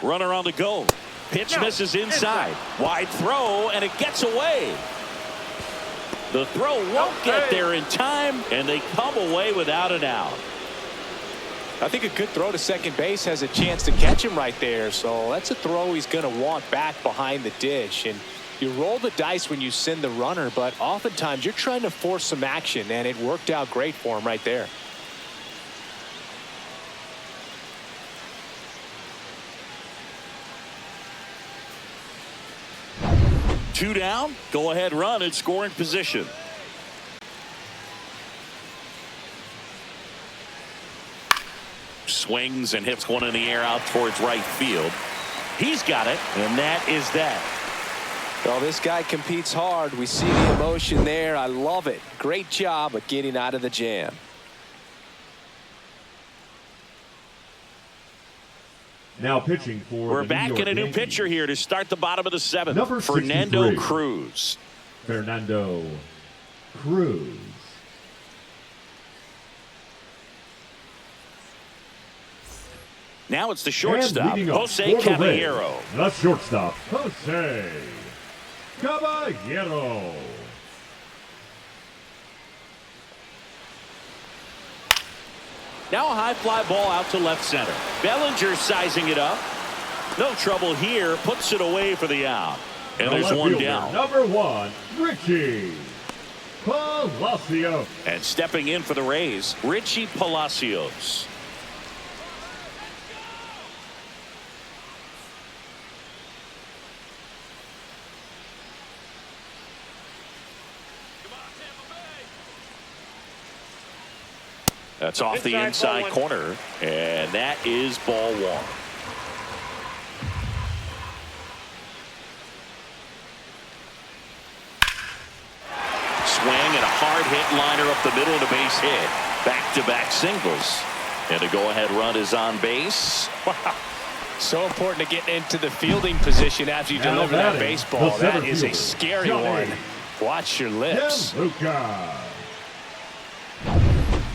Runner on the go. Pitch misses inside. Wide throw, and it gets away. The throw won't get there in time, and they come away without an out. I think a good throw to second base has a chance to catch him right there. So that's a throw he's going to want back behind the dish. And you roll the dice when you send the runner, but oftentimes you're trying to force some action, and it worked out great for him right there. Two down, go ahead run in scoring position. Swings and hits one in the air out towards right field. He's got it, and that is that. Well, this guy competes hard. We see the emotion there. I love it. Great job of getting out of the jam. Now pitching for We're the back New York in a new Yankees. pitcher here to start the bottom of the 7th. Number Fernando 63. Cruz. Fernando Cruz. Now it's the And shortstop, leading up Jose for the Caballero. Reds, the shortstop, Jose Caballero. Now a high fly ball out to left center. Bellinger sizing it up. No trouble here. Puts it away for the out. And The there's left one fielder, down. Number 1, Richie Palacios. And stepping in for the Rays, Richie Palacios. That's off the inside corner, and that is ball 1. Swing and a hard hit liner up the middle and a base hit. Back-to-back singles. And a go-ahead run is on base. Wow. So important to get into the fielding position after you deliver that baseball. That is a scary one. Watch your lips. Luca.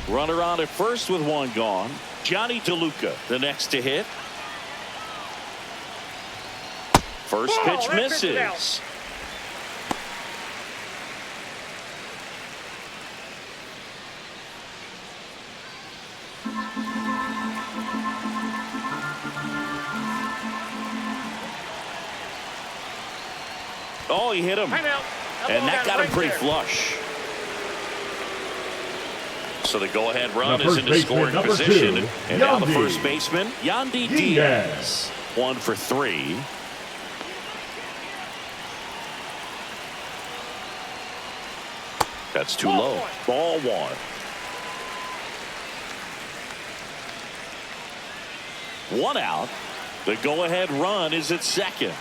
Runner on at first with 1 gone. Johnny DeLuca, the next to hit. First pitch misses. Oh, he hit him. And that got him pretty flush. So the go-ahead run is into scoring position. 2, and now the first baseman, Yandy Diaz. 1 for 3. That's too low. Ball 1. 1 out. The go-ahead run is at second.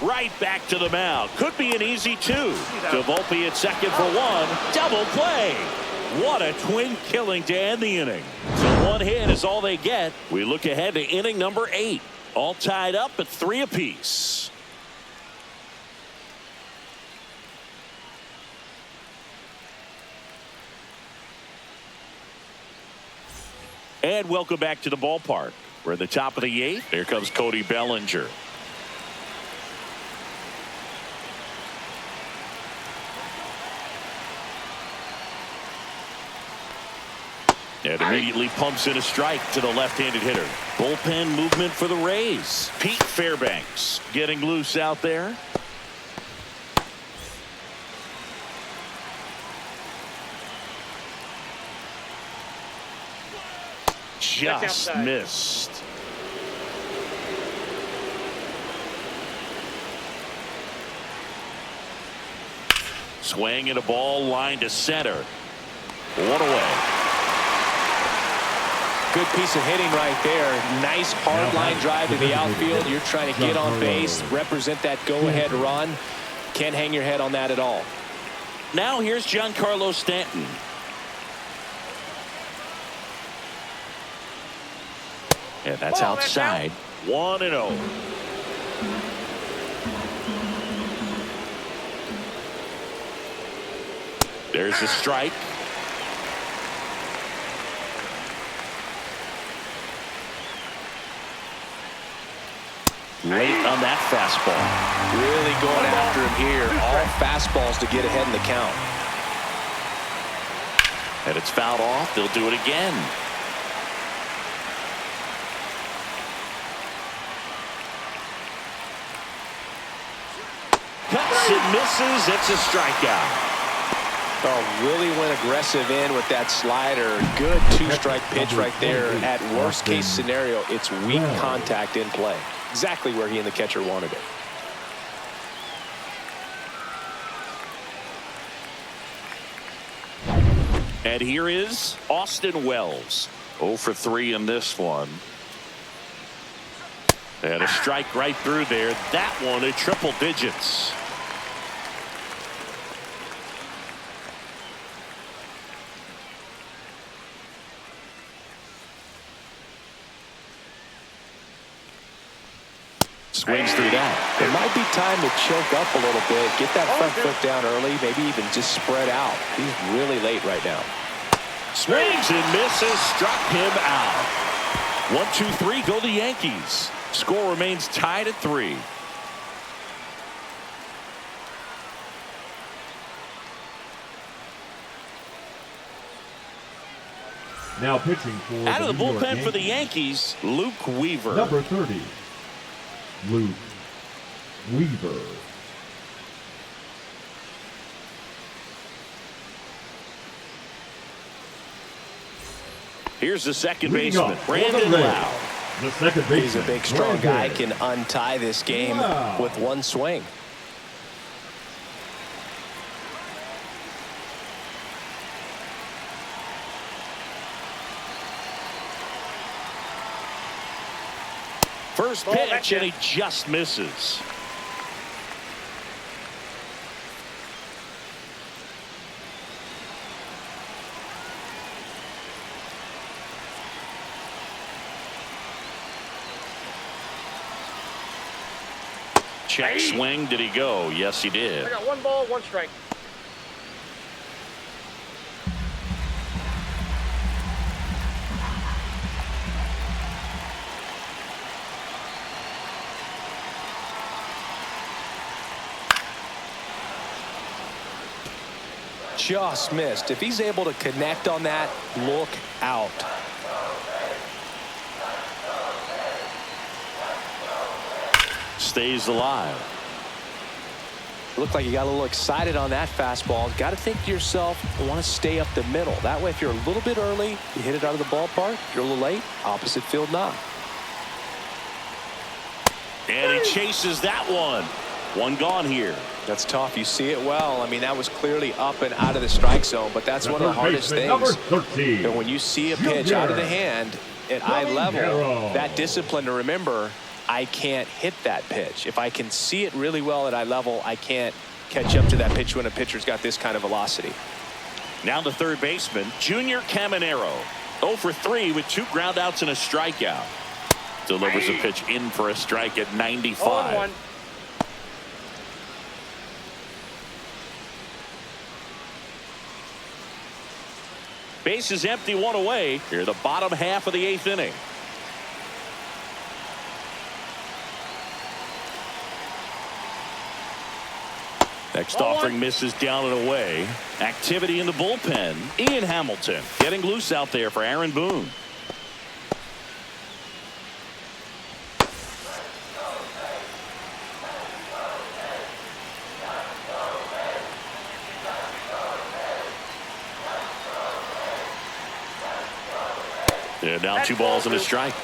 right back to the mound. Could be an easy two. To Volpe at second for one. Double play. What a twin killing to end the inning. So one hit is all they get. We look ahead to inning number 8. All tied up at 3 apiece. And welcome back to the ballpark. We're at the top of the 8th. Here comes Cody Bellinger. And immediately pumps in a strike to the left-handed hitter. Bullpen movement for the Rays. Pete Fairbanks getting loose out there. Just missed. Swing and a ball line to center. One away. Good piece of hitting right there. Nice hard line drive to the outfield. You're trying to get on base, represent that go-ahead run. Can't hang your head on that at all. Now here's Giancarlo Stanton. And that's outside. 1-0. There's a strike. Late on that fastball. Really going after him here. All fastballs to get ahead in the count. And it's fouled off. They'll do it again. Cuts and misses. It's a strikeout. Oh, really went aggressive in with that slider. Good two-strike pitch right there. At worst-case scenario, it's weak contact in play. Exactly where he and the catcher wanted it. And here is Austin Wells. 0 for 3 in this one. And a strike right through there. That one at triple digits. Swings through that. It might be time to choke up a little bit, get that front foot down early, maybe even just spread out. He's really late right now. Swings and misses, struck him out. 1-2-3, go the Yankees. Score remains tied at 3. Now pitching for out of the bullpen Yankees, for the Yankees, Luke Weaver. number 30, Luke Weaver. Here's the second Leading baseman, off, Brandon Lau. The second baseman. He's a big, strong guy, Brandon. can untie this game with one swing. First pitch, and he just misses. Check swing. Did he go? Yes, he did. I got 1 ball, 1 strike. Just missed. If he's able to connect on that, look out. Stays alive. Looked like you got a little excited on that fastball. Got to think to yourself, I want to stay up the middle. That way, if you're a little bit early, you hit it out of the ballpark. If you're a little late, opposite field knock. And he chases that one. One gone here. That's tough. You see it well. I mean, that was clearly up and out of the strike zone, but that's one of the hardest things. Number 13. And when you see a pitch out of the hand at eye level, that discipline to remember, I can't hit that pitch. If I can see it really well at eye level, I can't catch up to that pitch when a pitcher's got this kind of velocity. Now the third baseman, Junior Caminero. 0 for 3 with 2 groundouts and a strikeout. Delivers a pitch in for a strike at 95. 0-1. Base is empty, 1 away. Here the bottom half of the 8th inning. Next offering misses down and away. Activity in the bullpen. Ian Hamilton getting loose out there for Aaron Boone. Yeah, down 2 balls and a strike.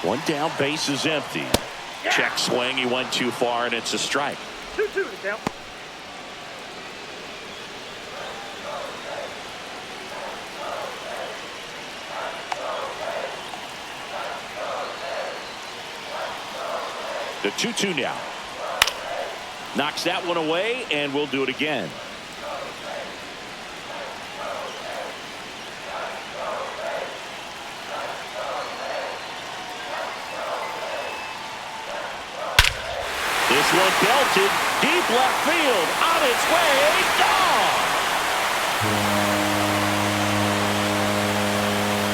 One down, base is empty. Check swing, he went too far, and it's a strike. 2-2 to count. The 2-2 now. Knocks that one away, and we'll do it again. This one belted deep left field, on its way, gone.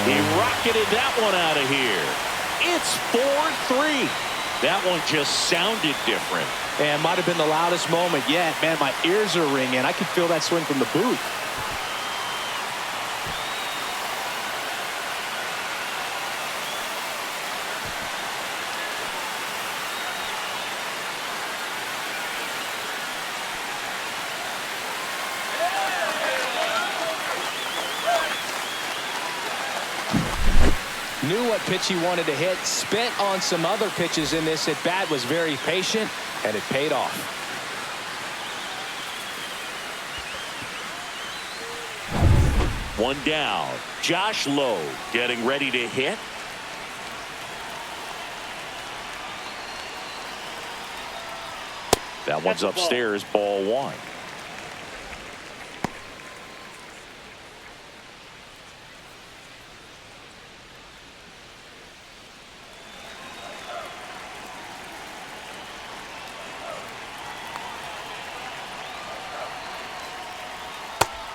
He rocketed that one out of here. It's 4-3. That one just sounded different. And might have been the loudest moment yet. Man, my ears are ringing. I could feel that swing from the booth. Knew what pitch he wanted to hit, spent on some other pitches in this at bat, was very patient, and it paid off. One down. Josh Lowe getting ready to hit. That one's upstairs, ball 1.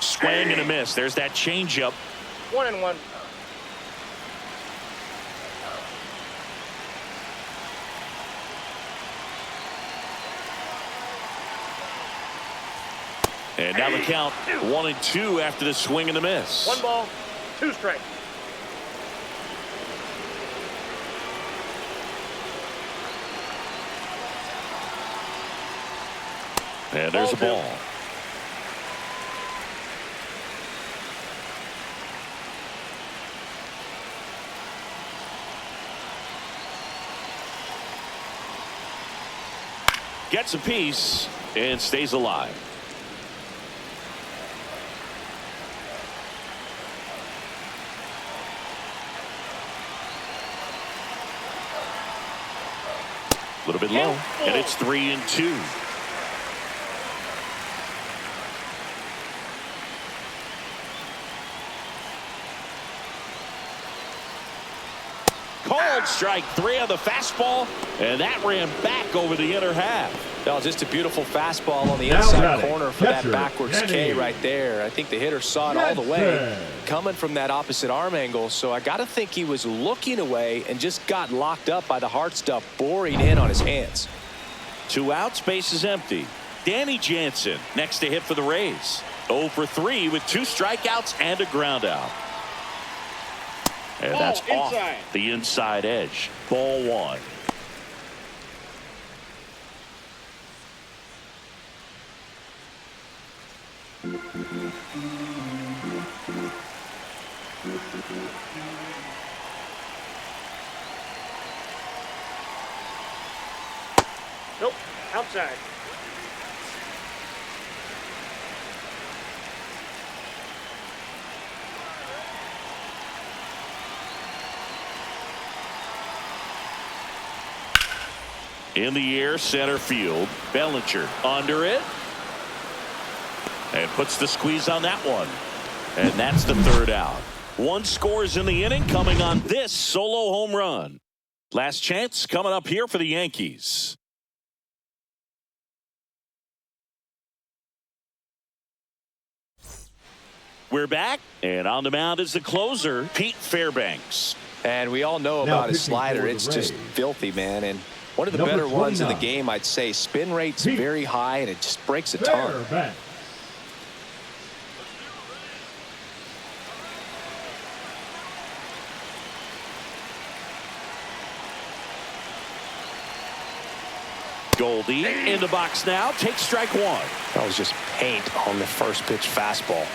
Swing and a miss. There's that changeup. 1-1. And now the count 1-2 after the swing and the miss. 1 ball, 2 strikes. And there's a ball. Gets a piece and stays alive. A little bit low, and it's 3-2. Called strike 3 on the fastball, and that ran back over the inner half. Well, just a beautiful fastball on the Now inside batting, corner for that catcher, backwards K Kenny. right there. I think the hitter saw it all the way Yes, coming from that opposite arm angle. So I got to think he was looking away and just got locked up by the hard stuff boring in on his hands. 2 outs, base is empty. Danny Jansen next to hit for the Rays. 0 for 3 with 2 strikeouts and a ground out. And that's off the inside edge. Ball 1. Nope, outside. In the air, center field. Bellinger under it. And puts the squeeze on that one. And that's the third out. One scores in the inning coming on this solo home run. Last chance coming up here for the Yankees. We're back, and on the mound is the closer, Pete Fairbanks. And we all know about his slider. It's just filthy, man. And one of the better ones in the game, I'd say. Spin rate's very high, and it just breaks a ton. Goldie in the box now. Takes strike one. That was just paint on the first pitch fastball.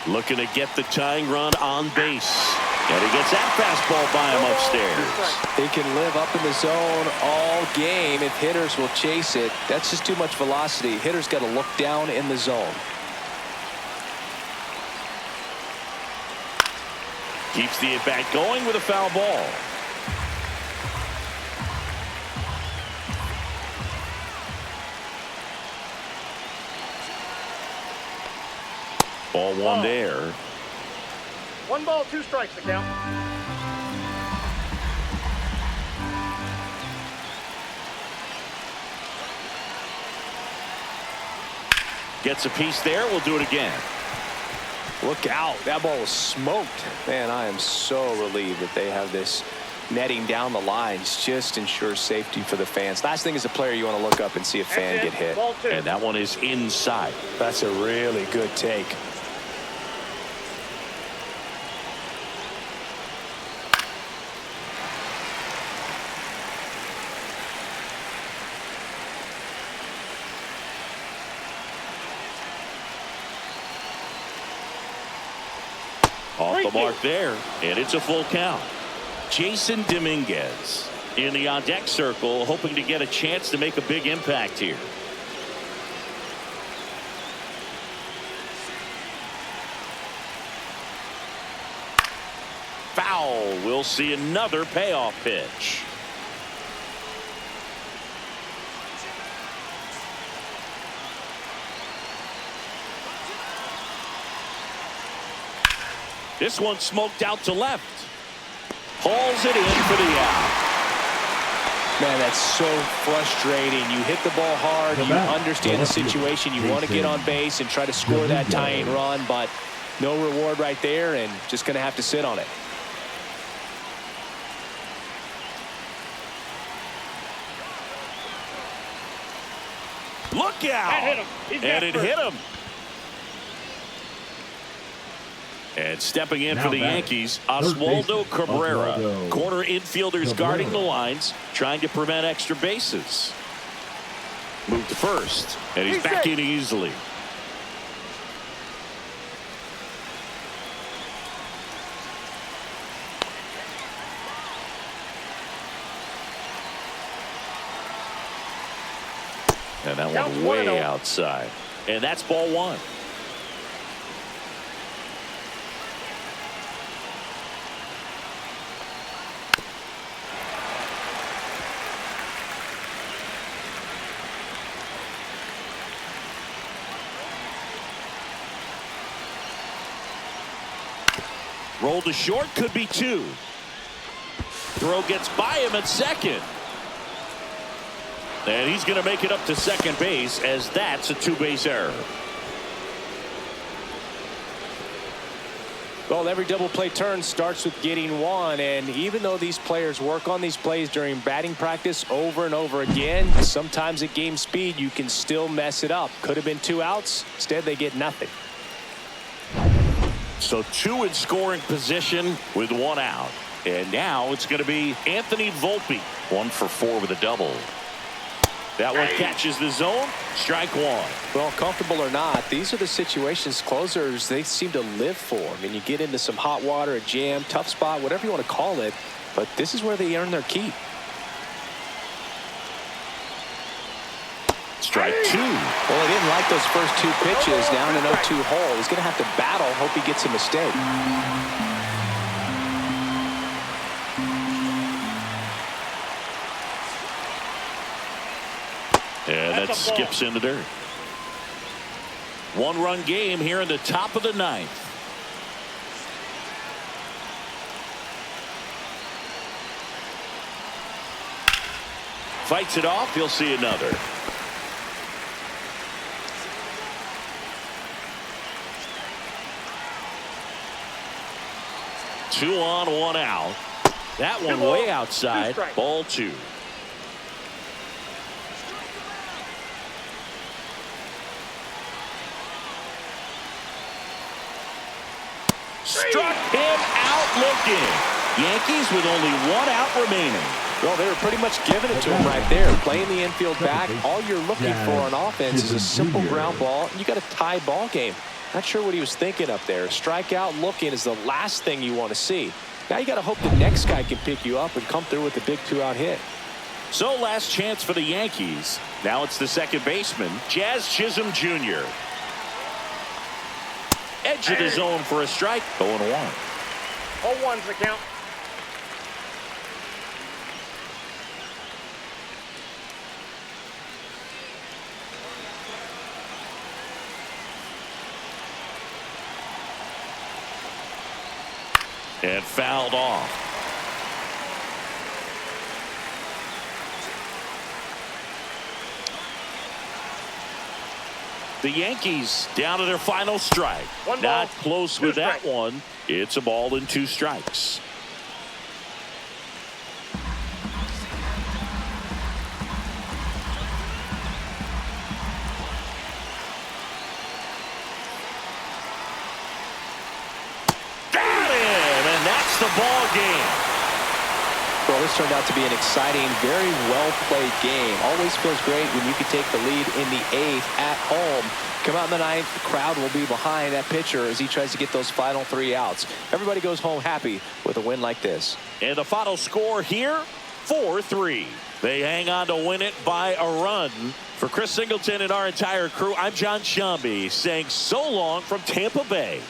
Looking to get the tying run on base. And he gets that fastball by him upstairs. He can live up in the zone all game if hitters will chase it. That's just too much velocity. Hitters got to look down in the zone. Keeps the at-bat going with a foul ball. Ball one there. 1 ball, 2 strikes to count. Gets a piece there. We'll do it again. Look out. That ball was smoked. Man, I am so relieved that they have this netting down the lines. Just ensures safety for the fans. Last thing as a player, you want to look up and see a fan get hit. And that one is inside. That's a really good take. Off the mark there, and it's a full count. Jason Dominguez in the on-deck circle, hoping to get a chance to make a big impact here. Foul. We'll see another payoff pitch. This one smoked out to left. Hauls it in for the out. Man, that's so frustrating. You hit the ball hard. You understand the situation. You want to get on base and try to score that tying run, but no reward right there, and just going to have to sit on it. Look out. And it hit him. And stepping in for the Yankees, Oswaldo Cabrera. Corner infielders guarding the lines, trying to prevent extra bases. Move to first, and he's back in easily. And that one way outside. And that's ball one. Roll to short, could be two. Throw gets by him at second. And he's going to make it up to second base, as that's a two-base error. Well, every double play turn starts with getting one, and even though these players work on these plays during batting practice over and over again, sometimes at game speed you can still mess it up. Could have been 2 outs. Instead, they get nothing. So 2 in scoring position with 1 out. And now it's going to be Anthony Volpe. 1 for 4 with a double. That one catches the zone. Strike 1. Well, comfortable or not, these are the situations closers they seem to live for. I mean, you get into some hot water, a jam, tough spot, whatever you want to call it, but this is where they earn their keep. Strike 2. Well, he didn't like those first 2 pitches. Down an 0-2 hole. He's going to have to battle. Hope he gets a mistake. And that That's a ball. skips in the dirt. One-run game here in the top of the ninth. Fights it off. He'll see another. Two on, one out. That one way outside. Ball two. Struck him out looking. Yankees with only one out remaining. Well, they were pretty much giving it to him right there. Playing the infield back. All you're looking for on offense is a simple ground ball. You got a tie ball game. Not sure what he was thinking up there. Strikeout looking is the last thing you want to see. Now you got to hope the next guy can pick you up and come through with a big two-out hit. So last chance for the Yankees. Now it's the second baseman, Jazz Chisholm Jr. Edge of the zone for a strike. 0-1. 0-1's the count. And fouled off. The Yankees down to their final strike. One ball, Not close with that one. It's a ball and two strikes. Got him, and that's the ball game. Well, this turned out to be an exciting, very well-played game. Always feels great when you can take the lead in the eighth at home. Come out in the ninth, the crowd will be behind that pitcher as he tries to get those final three outs. Everybody goes home happy with a win like this. And the final score here, 4-3. They hang on to win it by a run. For Chris Singleton and our entire crew, I'm John Shambi saying so long from Tampa Bay.